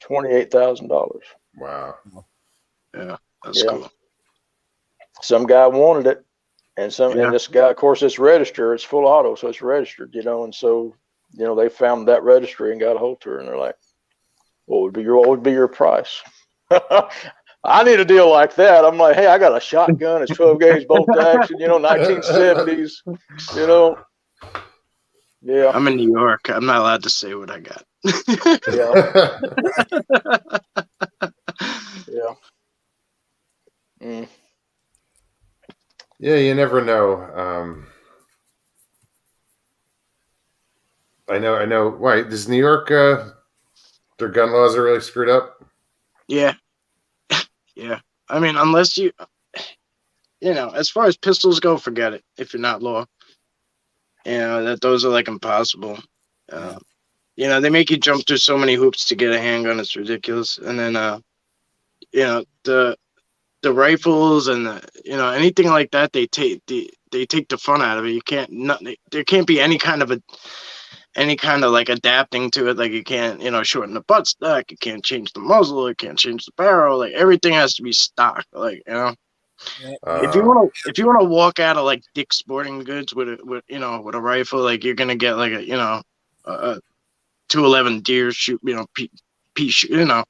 $28,000. Wow. Yeah, that's Yeah. cool. Some guy wanted it, and Yeah. this guy, of course, it's registered. It's full auto, so it's registered. And so they found that registry and got a hold to her, and they're like, what would be your price? I need a deal like that. I'm like, hey, I got a shotgun. It's 12 gauge bolt action. 1970s. Yeah, I'm in New York. I'm not allowed to say what I got. yeah, yeah. Mm. Yeah, you never know. I know. Why does New York? Their gun laws are really screwed up. Yeah. Yeah. I mean, unless as far as pistols go, forget it. If you're not law, those are like impossible. They make you jump through so many hoops to get a handgun. It's ridiculous. And then, the rifles and anything like that, they take the fun out of it. There can't be any kind of like adapting to it. Like you can't, shorten the butt stock. You can't change the muzzle. You can't change the barrel. Like everything has to be stock. Like, if you want to walk out of like Dick's Sporting Goods with a rifle, like you're going to get like a 211 deer shoot,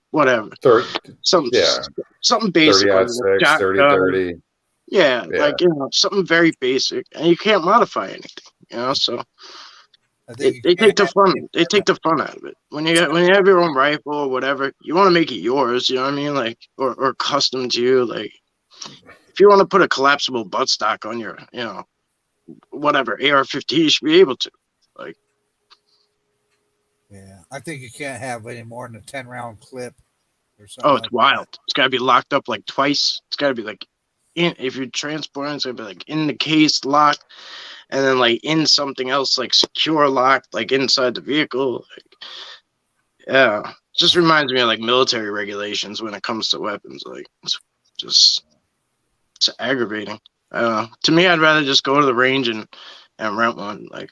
whatever. Something basic 30 like aught a 6, 30 shotgun. 30. Yeah, Yeah. like something very basic, and you can't modify anything. So they take the fun. They take the fun out of it. When you have your own rifle or whatever, you want to make it yours. You know what I mean? Like or custom to you. Like if you want to put a collapsible buttstock on your whatever AR-15, you should be able to. Like. Yeah, I think you can't have any more than a 10-round clip or something. Oh, it's wild. It's got to be locked up like twice. It's got to be like if you're transporting, it's going to be like in the case locked, and then like in something else like secure locked, like inside the vehicle. Yeah, it just reminds me of like military regulations when it comes to weapons. Like it's aggravating. I don't know. To me, I'd rather just go to the range and rent one. Like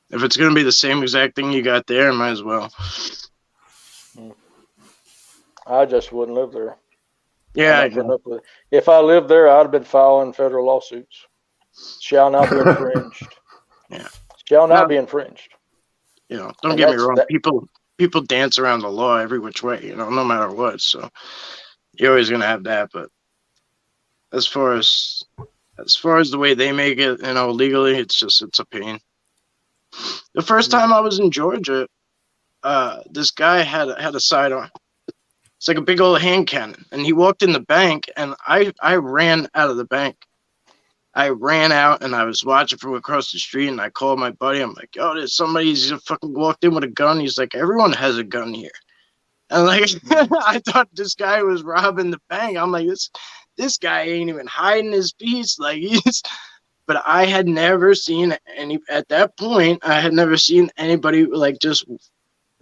if it's going to be the same exact thing you got there, might as well. I just wouldn't live there. Yeah, if I lived there, I'd have been filing federal lawsuits. Shall not be infringed. Yeah, shall not be infringed. Don't get me wrong. People dance around the law every which way. No matter what. So you're always gonna have that. But as far as the way they make it, legally, it's a pain. The first time I was in Georgia, this guy had a sidearm. It's like a big old hand cannon, and he walked in the bank, and I ran out of the bank. I ran out, and I was watching from across the street, and I called my buddy. I'm like, "Yo, there's somebody's fucking walked in with a gun." He's like, "Everyone has a gun here," and like, I thought this guy was robbing the bank. I'm like, this guy ain't even hiding his piece, like But I had never seen at that point. I had never seen anybody like just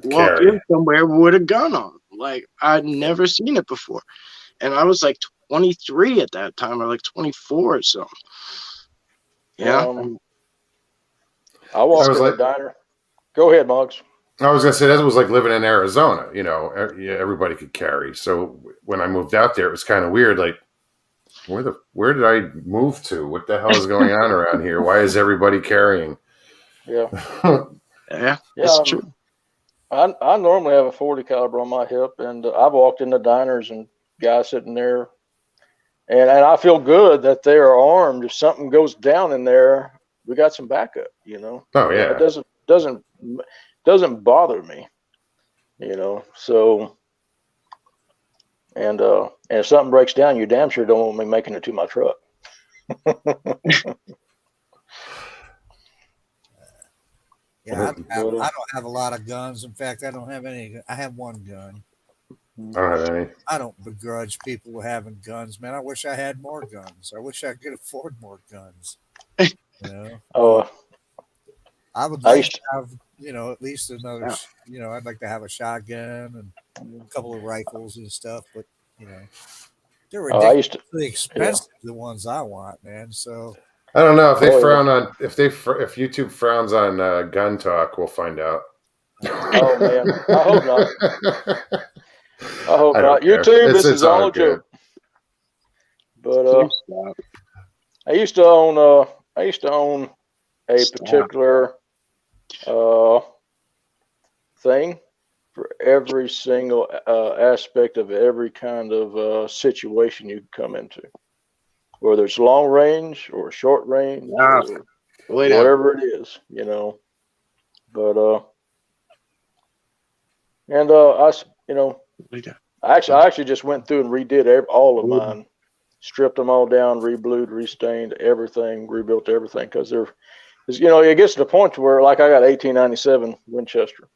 walk in somewhere with a gun on. Like I'd never seen it before, and I was like 23 at that time, or like 24 or something. Yeah. I walked in the diner. Go ahead, Moggs. I was gonna say that was like living in Arizona. Yeah, everybody could carry. So when I moved out there, it was kind of weird. Like, where did I move to? What the hell is going on around here? Why is everybody carrying? Yeah. Yeah, Yeah. it's true. I normally have a 40 caliber on my hip, and I've walked into diners and guys sitting there, and I feel good that they are armed. If something goes down in there, we got some backup. Oh It yeah. doesn't bother me. So and if something breaks down, you damn sure don't want me making it to my truck. Yeah, I But, don't have a lot of guns. In fact, I don't have any. I have one gun. I don't have any. I don't begrudge people having guns, man. I wish I had more guns. I wish I could afford more guns. You know, Oh, I would I like used to have, at least another. I'd like to have a shotgun and a couple of rifles and stuff. But they're I used to. ridiculously expensive. The ones I want, man. So I don't know if they Oh, yeah. frown on if YouTube frowns on gun talk. We'll find out. Oh man, I hope not. I hope I not. don't care. YouTube, this It's is all a good. joke. But I used to own a particular thing for every single aspect of every kind of situation you come into, whether it's long range or short range Ah, or wait up. whatever it is, But and I actually just went through and redid all of mine, stripped them all down, reblued, restained everything, rebuilt everything, because it gets to the point to where, like, I got 1897 Winchester,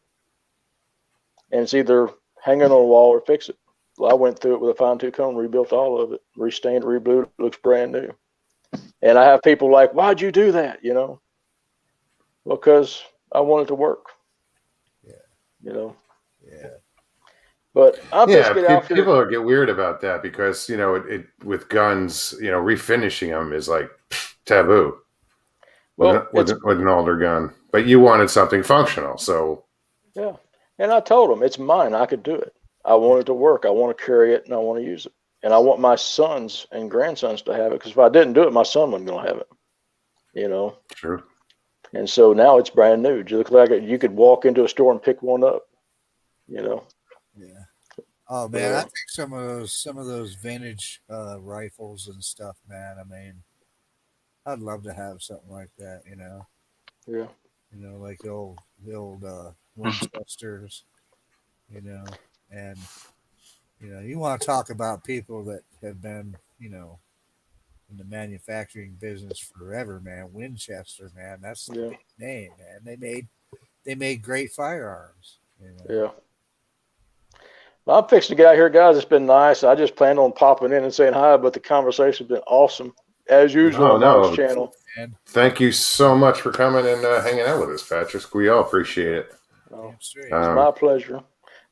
and it's either hanging on a wall or fix it. Well, I went through it with a fine tooth comb, rebuilt all of it, restained, reblued, it looks brand new. And I have people like, "Why'd you do that?" Well, because I wanted to work. yeah. But I'm just get out people here. get weird about that because it with guns, refinishing them is like taboo Well, with an older gun. But you wanted something functional, so yeah. And I told them it's mine. I could do it. I want it to work. I want to carry it and I want to use it. And I want my sons and grandsons to have it, because if I didn't do it, my son wasn't going to have it. true. And so now it's brand new. You look like you could walk into a store and pick one up. Yeah. Oh man, I think some of those vintage rifles and stuff, man. I mean, I'd love to have something like that. Yeah. Like the old Winchesters. And you want to talk about people that have been, in the manufacturing business forever, man. Winchester, man, that's the big name, man. They made great firearms. Yeah. Well, I'm fixing to get out here, guys. It's been nice. I just planned on popping in and saying hi, but the conversation's been awesome, as usual on Mark's channel. And Thank you so much for coming and hanging out with us, Patrick. We all appreciate it. It's my pleasure.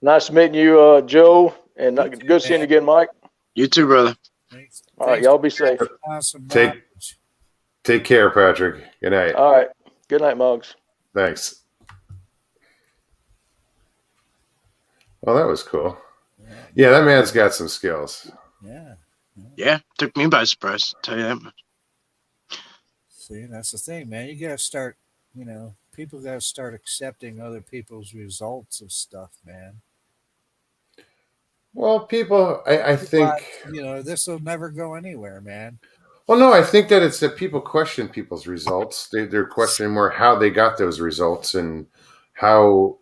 Nice meeting you, Joe, and good seeing you again, Mike. You too, brother. Thanks. All right, y'all be safe. Awesome. Take care, Patrick. Good night. All right. Good night, Muggs. Thanks. Well, that was cool. Yeah, that man's got some skills. Yeah, took me by surprise. I'll tell you that much. See, that's the thing, man. You gotta start. People gotta start accepting other people's results of stuff, man. Well, people, I think, this will never go anywhere, man. well, no, I think that it's that people question people's results. They're questioning more how they got those results and how,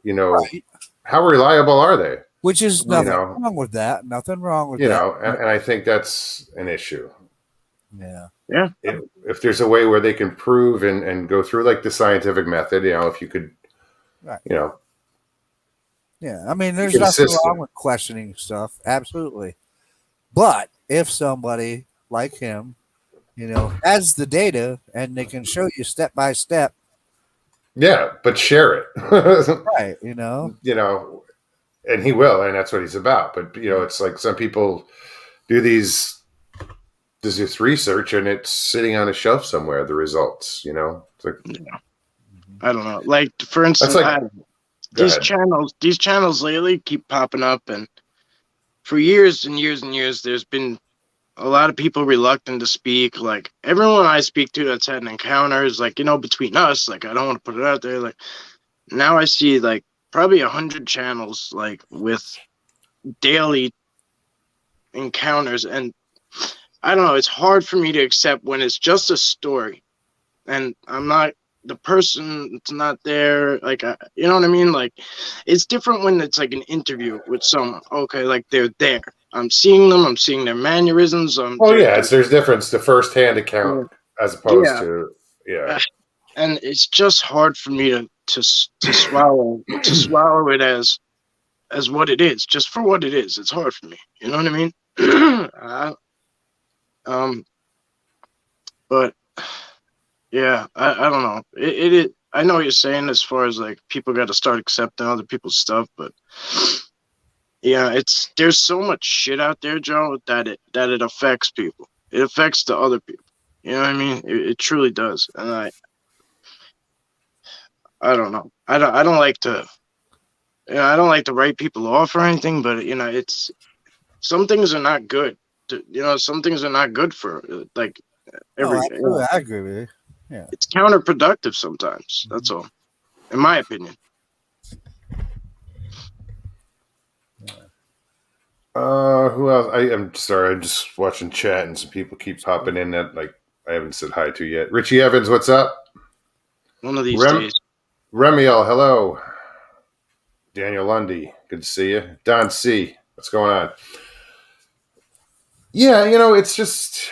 how reliable are they? Which is nothing wrong with that. Nothing wrong with that. And I think that's an issue. Yeah. Yeah. If there's a way where they can prove and go through like the scientific method, if you could, right. Yeah, I mean, there's nothing wrong with questioning stuff. Absolutely. But if somebody like him, has the data and they can show you step by step. Yeah, but share it. Right. And he will, and that's what he's about. But, it's like some people do this research and it's sitting on a shelf somewhere, the results, It's like, I don't know. Like, for instance, that's like, these ahead. channels lately keep popping up, and for years and years and years, there's been a lot of people reluctant to speak. Like everyone I speak to that's had an encounter is like, between us, like I don't want to put it out there. Like now I see like probably 100 channels like with daily encounters, and I don't know, it's hard for me to accept when it's just a story and I'm not the person that's not there. Like, you know what I mean? Like, it's different when it's like an interview with someone. Okay, like they're there. I'm seeing them. I'm seeing their mannerisms. Oh yeah, there's difference to first-hand account as opposed Yeah. to And it's just hard for me to swallow it as what it is, just for what it is. It's hard for me. You know what I mean? But yeah, I don't know. I know what you're saying as far as like people got to start accepting other people's stuff, but yeah, there's so much shit out there, Joe, that it affects people. It affects the other people. You know what I mean? It truly does. And I don't know. I don't like to I don't like to write people off or anything, but it's some things are not good. Some things are not good for like everything. I agree with you. Yeah. It's counterproductive sometimes. That's all, in my opinion. Who else? I'm sorry. I'm just watching chat, and some people keep popping in that like I haven't said hi to yet. Richie Evans, what's up? One of these days. Remiel, hello. Daniel Lundy, good to see you. Don C, what's going on? Yeah, it's just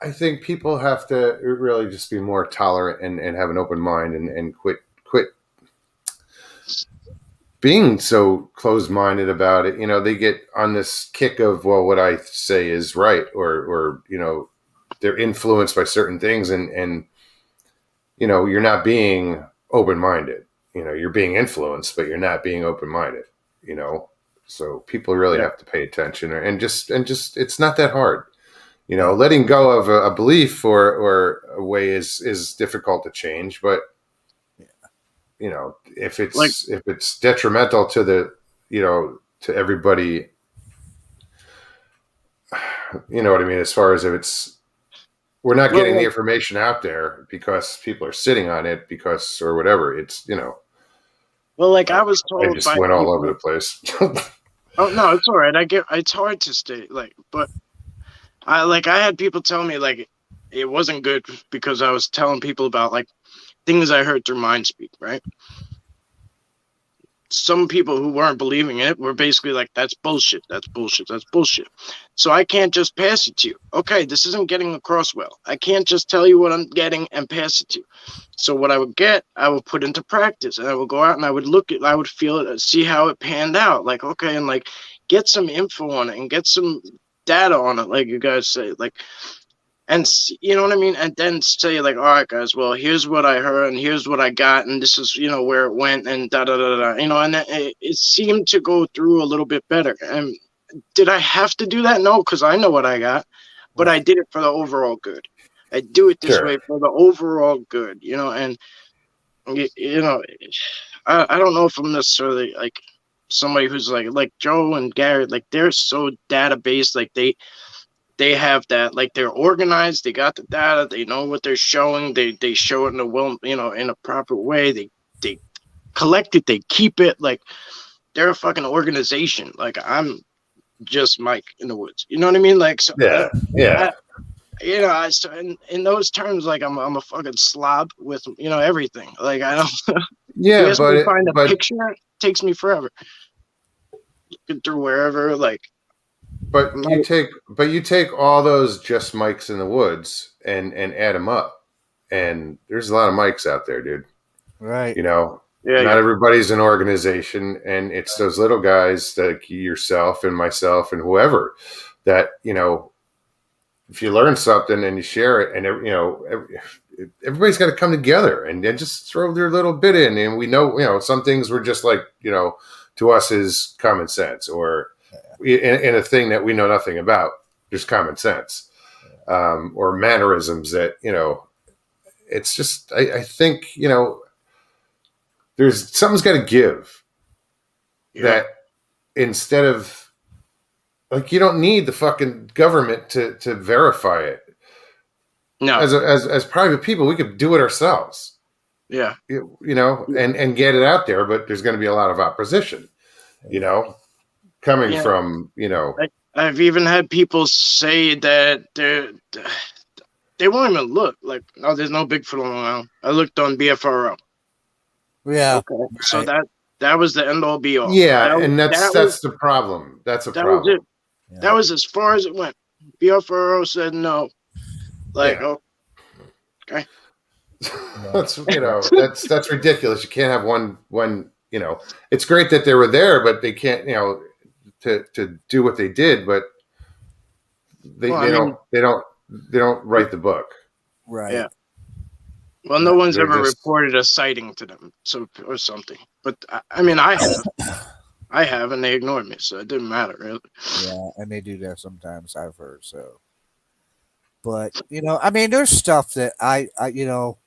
I think people have to really just be more tolerant and have an open mind and quit being so closed-minded about it. They get on this kick of, well, what I say is right, or they're influenced by certain things, and you're not being open-minded. You're being influenced, but you're not being open-minded. So people really have to pay attention, and just it's not that hard. Letting go of a belief or a way is difficult to change, but if it's detrimental to to everybody, you know what I mean? As far as if we're not getting the information out there because people are sitting on it or whatever. Well, like I was told, I just went all over the place. Oh no, it's all right. It's hard to stay but I had people tell me like it wasn't good because I was telling people about like things I heard through mind speak, right? Some people who weren't believing it were basically like, that's bullshit, that's bullshit, that's bullshit. So I can't just pass it to you. Okay, this isn't getting across well. I can't just tell you what I'm getting and pass it to you. So what I would get, I would put into practice, and I would go out and I would I would feel it, see how it panned out. Like, okay, and like get some info on it and get some data on it, like you guys say, like, and you know what I mean? And then say like, all right, guys, well, here's what I heard and here's what I got. And this is, where it went and da-da-da-da, and then it seemed to go through a little bit better. And did I have to do that? No, because I know what I got, but I did it for the overall good. I do it this way for the overall good, and, I don't know if I'm necessarily like somebody who's like Joe and Gary, like they're so data-based, like they have that, like they're organized, they got the data, they know what they're showing, they show it in a proper way, they collect it, they keep it, like they're a fucking organization. Like I'm just Mike in the woods, you know what I mean? Like, so so in those terms, like I'm a fucking slob with everything. Like I don't find a picture, it takes me forever looking through wherever, like. But you take all those just mics in the woods and add them up, and there's a lot of mics out there, dude. Right. Not everybody's an organization, and it's those little guys like yourself and myself and whoever that if you learn something and you share it, and everybody's got to come together and just throw their little bit in, and we know some things were just like to us is common sense or. In a thing that we know nothing about, just common sense, or mannerisms that it's just. I think there's something's got to give. Yeah. That instead of like, you don't need the fucking government to verify it. No. As private people, we could do it ourselves. Yeah. You know, and get it out there, but there's going to be a lot of opposition. You know, coming Yeah. from, you know, I've even had people say that they won't even look like, oh, there's no Bigfoot on Long Island. I looked on BFRO. Yeah. Okay. So Right. that was the end all be all. yeah, and that was that's the problem. That's a that was problem. it. That was as far as it went. BFRO said no. Like, Yeah. oh, okay. That's, you know, that's ridiculous. You can't have one, you know, it's great that they were there, but they can't, you know, to do what they did, but they, Well, I they mean, don't write the book. Right. yeah. Well, no one's They're ever just- reported a sighting to them, or something. But I mean, I have, and they ignored me, so it didn't matter really. Yeah, and they do that sometimes. I've heard so. But you know, I mean, there's stuff that I you know,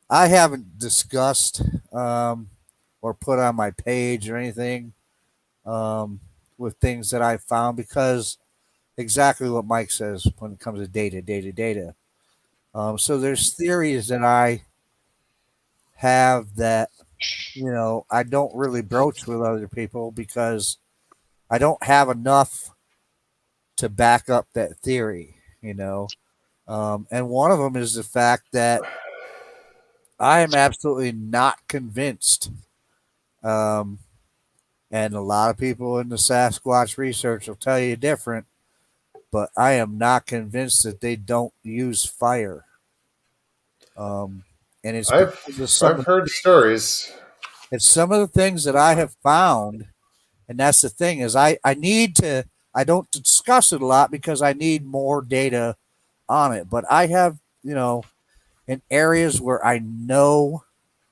I haven't discussed or put on my page or anything with things that I found because exactly what Mike says when it comes to data. So there's theories that I have that you know I don't really broach with other people because I don't have enough to back up that theory. You know, and one of them is the fact that I am absolutely not convinced. Um, and a lot of people in the Sasquatch research will tell you different, but I am not convinced that they don't use fire. And it's because of I've heard stories. it's some of the things that I have found, and that's the thing is I need to I don't discuss it a lot because I need more data on it, but I have you know in areas where I know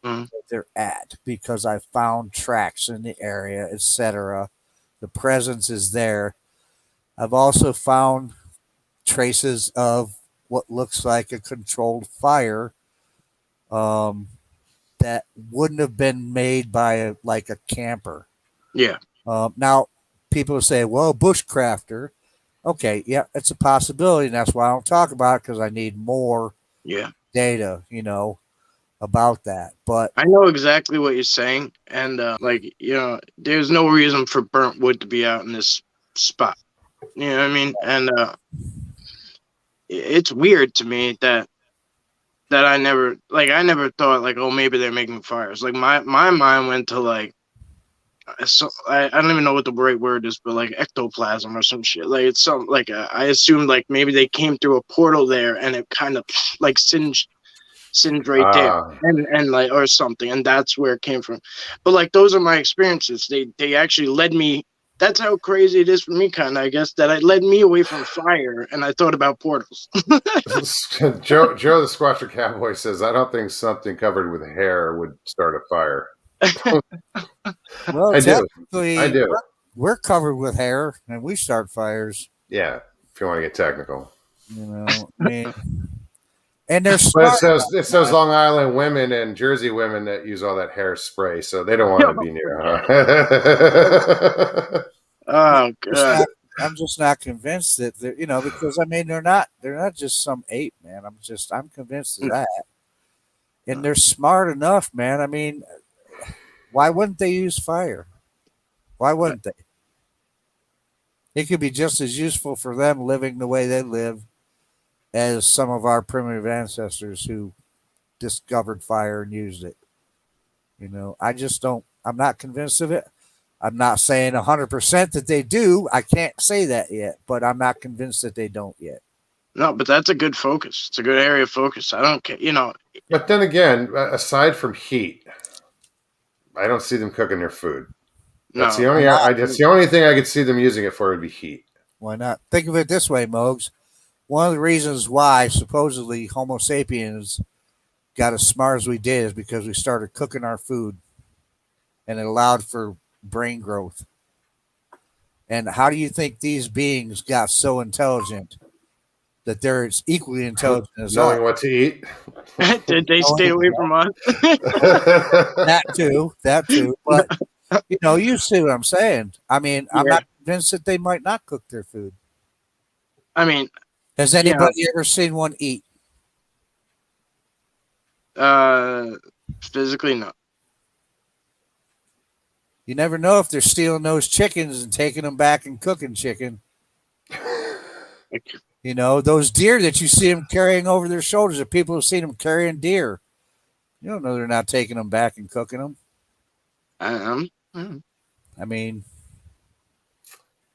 Mhm. that they're at because I found tracks in the area, etc. The presence is there. I've also found traces of what looks like a controlled fire um, that wouldn't have been made by like a camper. Yeah. Now, people say, "Well, bushcrafter." Okay, yeah, it's a possibility, and that's why I don't talk about it because I need more Yeah. data, you know, about that. But I know exactly what you're saying, and like there's no reason for burnt wood to be out in this spot. You know what I mean? And it's weird to me that I never thought like, oh, maybe they're making fires. Like my mind went to like, so I don't even know what the right word is, but like ectoplasm or some shit. Like it's some like I assumed like maybe they came through a portal there and it kind of like singed right there and like or something, and that's where it came from. But like those are my experiences. They actually led me. That's how crazy it is for me, kind of, I guess, that it led me away from fire and I thought about portals. Joe the Squatcher Cowboy says, I don't think something covered with hair would start a fire. well, I do. technically, I do. we're covered with hair and we start fires. Yeah, if you want to get technical. You know, I mean, and there's But it's those Long Island women and Jersey women that use all that hairspray, so they don't want to be near. Huh? Oh god. I'm just not convinced that they're, you know, because I mean they're not just some ape, man. I'm convinced of that. And they're smart enough, man. I mean, why wouldn't they use fire? Why wouldn't they? It could be just as useful for them living the way they live as some of our primitive ancestors who discovered fire and used it. You know, I'm not convinced of it. I'm not saying 100% that they do. I can't say that yet, but I'm not convinced that they don't yet. No, but that's a good focus. It's a good area of focus. I don't care, But then again, aside from heat, I don't see them cooking their food. That's no. the only. That's the only thing I could see them using it for would be heat. Why not? Think of it this way, Mogs. One of the reasons why supposedly Homo sapiens got as smart as we did is because we started cooking our food and it allowed for brain growth. And how do you think these beings got so intelligent? that they're as equally intelligent as Knowing us. what to eat. Did they stay away from us? That too. But you see what I'm saying. I mean, I'm Yeah. not convinced that they might not cook their food. I mean, Has anybody ever seen one eat? physically, no. You never know if they're stealing those chickens and taking them back and cooking chicken. Those deer that you see them carrying over their shoulders, if people have seen them carrying deer, you don't know they're not taking them back and cooking them. I mean,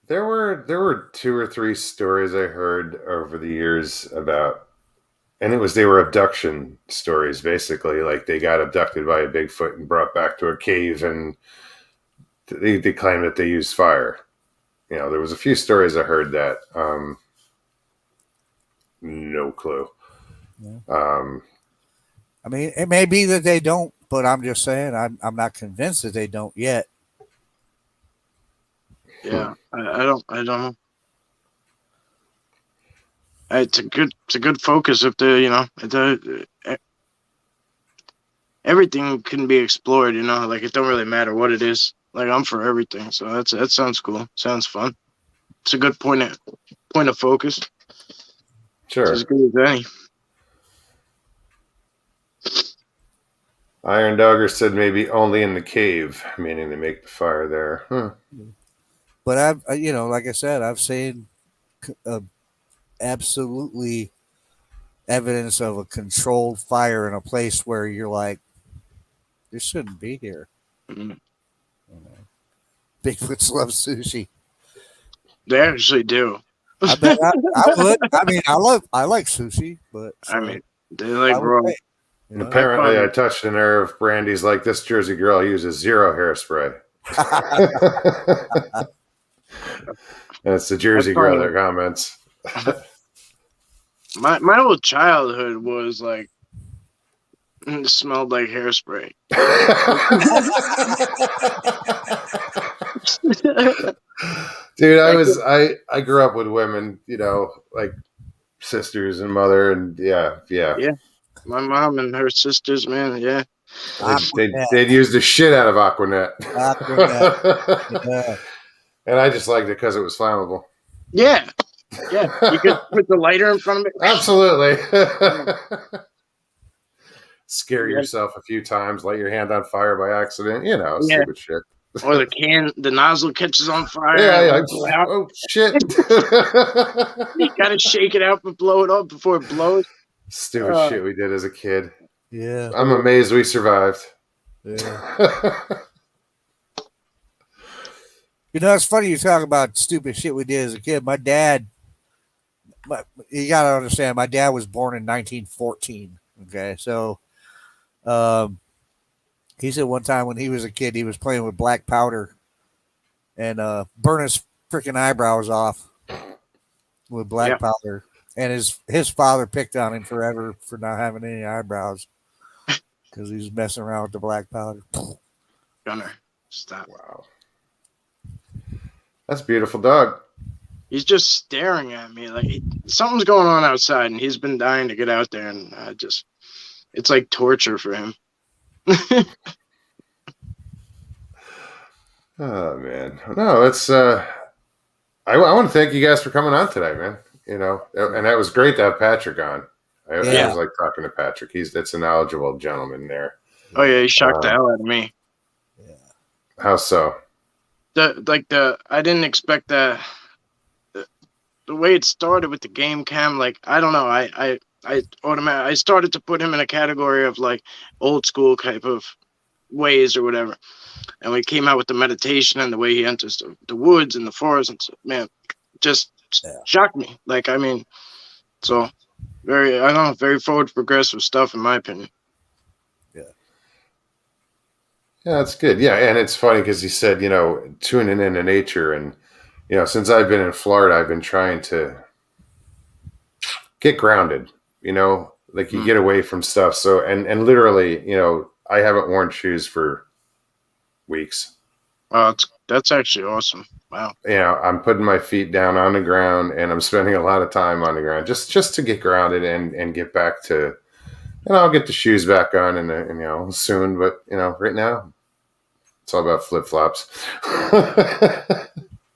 There were 2 or 3 stories I heard over the years about, and they were abduction stories, basically. Like they got abducted by a Bigfoot and brought back to a cave, and they claimed that they used fire. There was a few stories I heard that. No clue. Yeah. I mean, it may be that they don't, but I'm just saying I'm not convinced that they don't yet. Yeah, I don't know. It's a good focus if everything can be explored. Like it don't really matter what it is. Like I'm for everything, so that sounds cool. Sounds fun. It's a good point of focus. Sure. It's as good as any. Iron Dogger said maybe only in the cave, meaning they make the fire there. Huh. But I've, like I said, I've seen absolutely evidence of a controlled fire in a place where you're like, this shouldn't be here. Mm-hmm. Bigfoots love sushi. They actually do. I bet I would. I mean, I like sushi, but I mean, they like raw. Apparently, I touched a nerve. Brandy's like, this Jersey girl uses 0 hairspray. That's the Jersey girl that comments. My whole childhood was like, it smelled like hairspray. Dude, I grew up with women, like sisters and mother, and yeah. My mom and her sisters, man, yeah. They'd use the shit out of Aquanet. Yeah. And I just liked it because it was flammable. Yeah. You could put the lighter in front of it. Absolutely. Scare yourself a few times, light your hand on fire by accident, stupid shit. Or the nozzle catches on fire. Yeah. Oh, shit. You gotta shake it out and blow it up before it blows. Stupid shit we did as a kid. Yeah. I'm amazed we survived. Yeah. It's funny you talk about stupid shit we did as a kid. My dad, you got to understand, my dad was born in 1914. Okay. So, he said one time when he was a kid, he was playing with black powder and burned his freaking eyebrows off with black powder. And his father picked on him forever for not having any eyebrows because he was messing around with the black powder. Gunner, stop. Wow. That's a beautiful dog. He's just staring at me like something's going on outside, and he's been dying to get out there, and it's like torture for him. Oh man, no, it's I want to thank you guys for coming on today, man. And that was great to have Patrick on. I always like talking to Patrick. That's a knowledgeable gentleman there. Oh yeah, he shocked the hell out of me. Yeah. How so? I didn't expect that. The way it started with the game cam, like I don't know, I started to put him in a category of like old school type of ways or whatever, and we came out with the meditation and the way he enters the woods and the forest, and so, man, just shocked me. Like I mean, so very forward progressive stuff in my opinion. Yeah, that's good. Yeah, and it's funny because he said, tuning into nature, and since I've been in Florida, I've been trying to get grounded. Like you get away from stuff. So and literally, I haven't worn shoes for weeks. That's actually awesome. Wow. I'm putting my feet down on the ground and I'm spending a lot of time on the ground just to get grounded and get back to, I'll get the shoes back on and soon, but right now it's all about flip flops.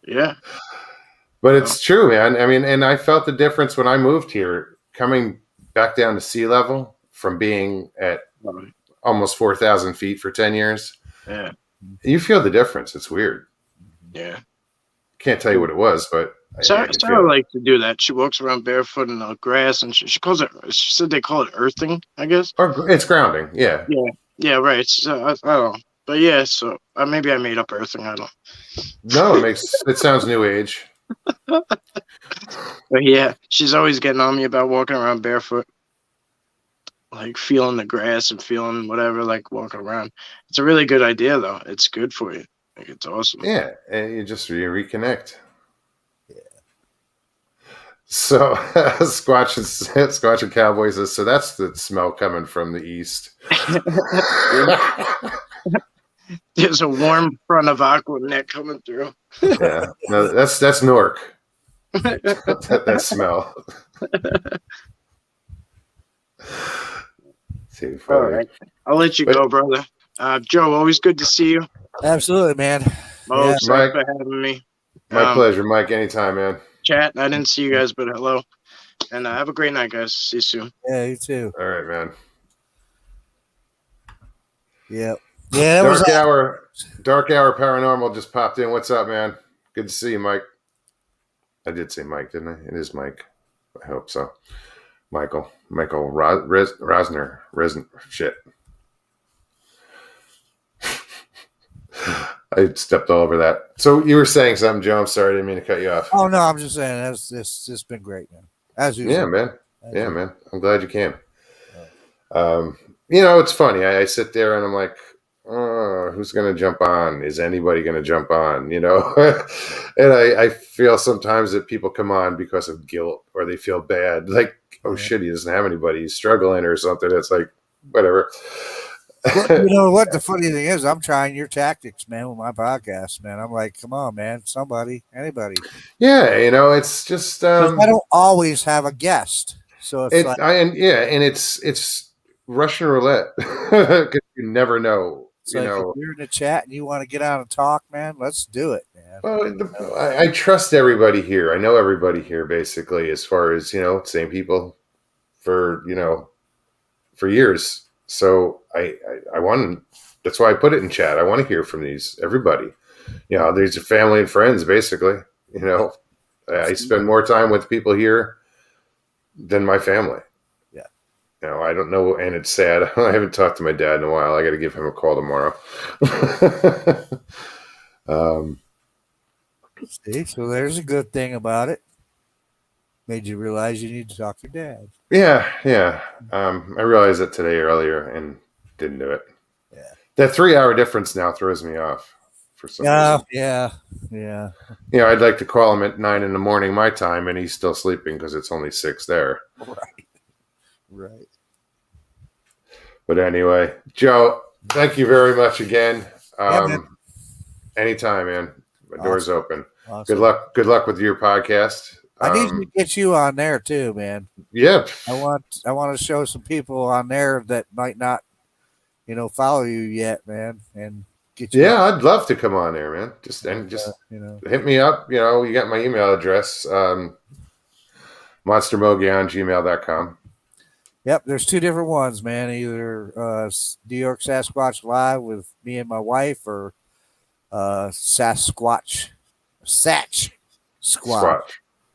Yeah. But it's true, man. I mean, and I felt the difference when I moved here, coming back down to sea level from being at almost 4,000 feet for 10 years. Yeah. You feel the difference. It's weird. Yeah. Can't tell you what it was, but Sarah likes to do that. She walks around barefoot in the grass, and she calls it. She said they call it earthing, I guess. Or it's grounding. Yeah. Yeah. Right. So, I don't know, but yeah. So maybe I made up earthing. I don't. No, it sounds new age. But yeah, she's always getting on me about walking around barefoot, like feeling the grass and feeling whatever, like walking around. It's a really good idea, though. It's good for you. Like, it's awesome. Yeah, and you reconnect. Yeah. So Squatch and Cowboy says, so that's the smell coming from the east. There's a warm front of Aqua Neck coming through. Yeah, no, that's Nork. that smell. All right, I'll let you go, brother. Joe, always good to see you. Absolutely, man. Mo, thanks Mike, for having me. My pleasure, Mike. Anytime, man. Chat. I didn't see you guys, but hello. And have a great night, guys. See you soon. Yeah, you too. All right, man. Yep. Yeah, Dark Hour Paranormal just popped in. What's up, man? Good to see you, Mike. I did say Mike, didn't I? It is Mike. I hope so. Michael Rosner. Shit. I stepped all over that. So you were saying something, Joe. I'm sorry, I didn't mean to cut you off. Oh no, I'm just saying it's been great, man. As usual. Yeah, man. Man. I'm glad you came. It's funny. I sit there and I'm like, oh, who's going to jump on? Is anybody going to jump on? And I feel sometimes that people come on because of guilt or they feel bad. Like, oh shit, he doesn't have anybody. He's struggling or something. It's like, whatever. Well, you know what? The funny thing is, I'm trying your tactics, man, with my podcast, man. I'm like, come on, man, anybody. Yeah, it's just I don't always have a guest, so it's it's Russian roulette because you never know. If you're in the chat and you want to get on and talk, man, let's do it, man. Well, I trust everybody here. I know everybody here, basically, as far as same people for for years. So I want. That's why I put it in chat. I want to hear from everybody. These are family and friends, basically. I spend more time with people here than my family. Yeah. I don't know, and it's sad. I haven't talked to my dad in a while. I got to give him a call tomorrow. See, so there's a good thing about it. Made you realize you need to talk to your dad. Yeah. I realized that today earlier and didn't do it. Yeah. That 3-hour difference now throws me off for some reason. Yeah. I'd like to call him at 9 a.m. my time, and he's still sleeping because it's only 6 there. Right. But anyway, Joe, thank you very much again. Anytime, man. My door's open. Awesome. Good luck with your podcast. I need to get you on there too, man. Yeah. I want to show some people on there that might not, follow you yet, man, and get you. Yeah, I'd love to come on there, man. Just hit me up. You got my email address, monstermogi@gmail.com. Yep, there's 2 different ones, man. Either New York Sasquatch Live with me and my wife, or Sasquatch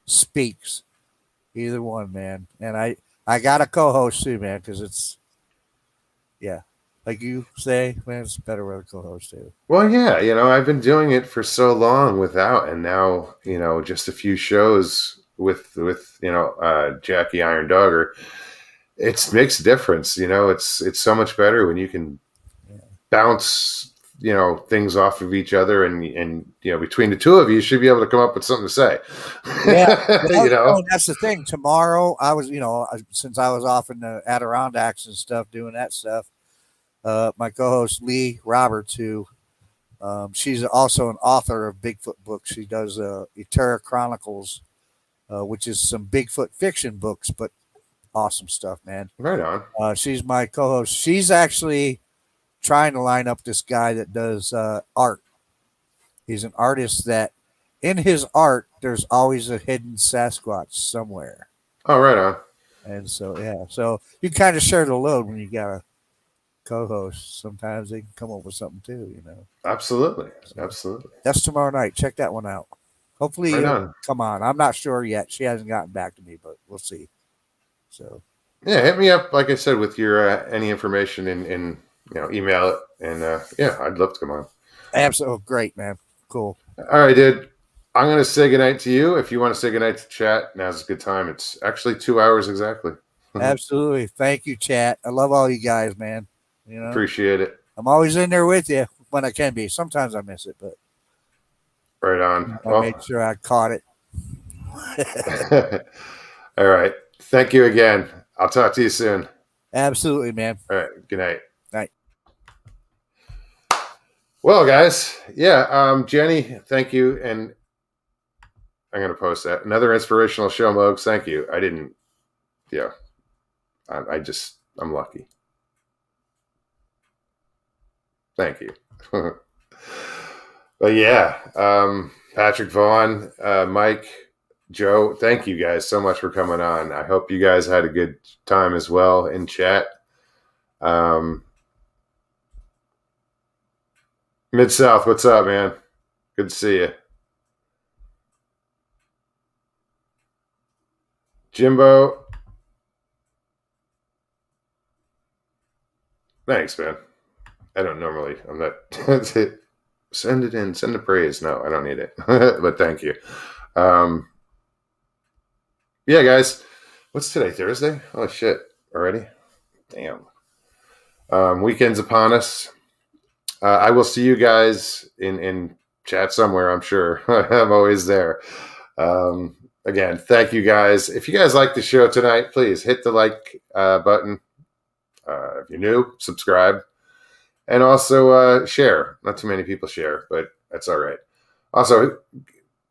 Speaks. Either one, man. And I got a co-host too, man, because it's like you say, man, it's better with a co-host too. Well, yeah, I've been doing it for so long without, and now just a few shows with Jackie Iron Dogger. It makes a difference. It's so much better when you can bounce things off of each other, and between the two of you should be able to come up with something to say. Yeah. That's the thing. Tomorrow I was, since I was off in the Adirondacks and stuff, doing that stuff, my co-host Lee Roberts, who She's also an author of Bigfoot books. She does Eterra Chronicles, which is some Bigfoot fiction books, but awesome stuff, man. Right on. She's my co-host. She's actually trying to line up this guy that does art. He's an artist that in his art, there's always a hidden Sasquatch somewhere. Oh, right on. And so, yeah, so you kind of share the load when you got a co-host. Sometimes they can come up with something too, you know. Absolutely. Absolutely. That's tomorrow night. Check that one out. Hopefully, Right on. come on. I'm not sure yet. She hasn't gotten back to me, but we'll see. So, Yeah, hit me up, like I said, with your any information in email it. And yeah, I'd love to come on. absolutely great, man. Cool. All right, dude. I'm going to say goodnight to you. If you want to say goodnight to chat, now's a good time. It's actually 2 hours exactly. Absolutely. Thank you, chat. I love all you guys, man. You know, Appreciate it. I'm always in there with you when I can be. Sometimes I miss it, but Right on. I made sure I caught it. All right. Thank you again. I'll talk to you soon. Absolutely, man. All right. Good night. Night. Well, guys, yeah. Jenny, thank you, and I'm gonna post that. Another inspirational show, Mogs. Thank you. I didn't. Yeah. I'm lucky. Thank you. But yeah, Patrick Vaughn, Mike, Joe, thank you guys so much for coming on. I hope you guys had a good time as well in chat. Mid-South, what's up, man? Good to see you. Jimbo. Thanks, man. I'm not. Send it in. Send the praise. No, I don't need it. But thank you. Yeah, guys. What's today? Thursday? Oh, shit. Already? Damn. Weekend's upon us. I will see you guys in chat somewhere, I'm sure. I'm always there. Again, thank you guys. If you guys like the show tonight, please hit the like button. If you're new, subscribe. And also share. Not too many people share, but that's all right. Also,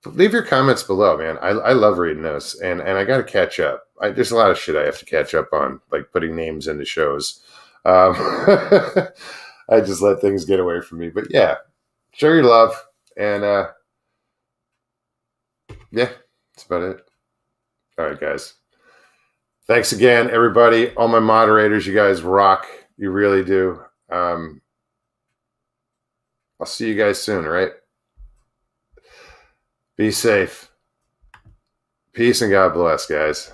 leave your comments below, man. I love reading those. And I got to catch up. There's a lot of shit I have to catch up on, like putting names into shows. I just let things get away from me. But yeah, show your love. And yeah, that's about it. All right, guys. Thanks again, everybody. All my moderators, you guys rock. You really do. I'll see you guys soon, all right? Be safe. Peace and God bless, guys.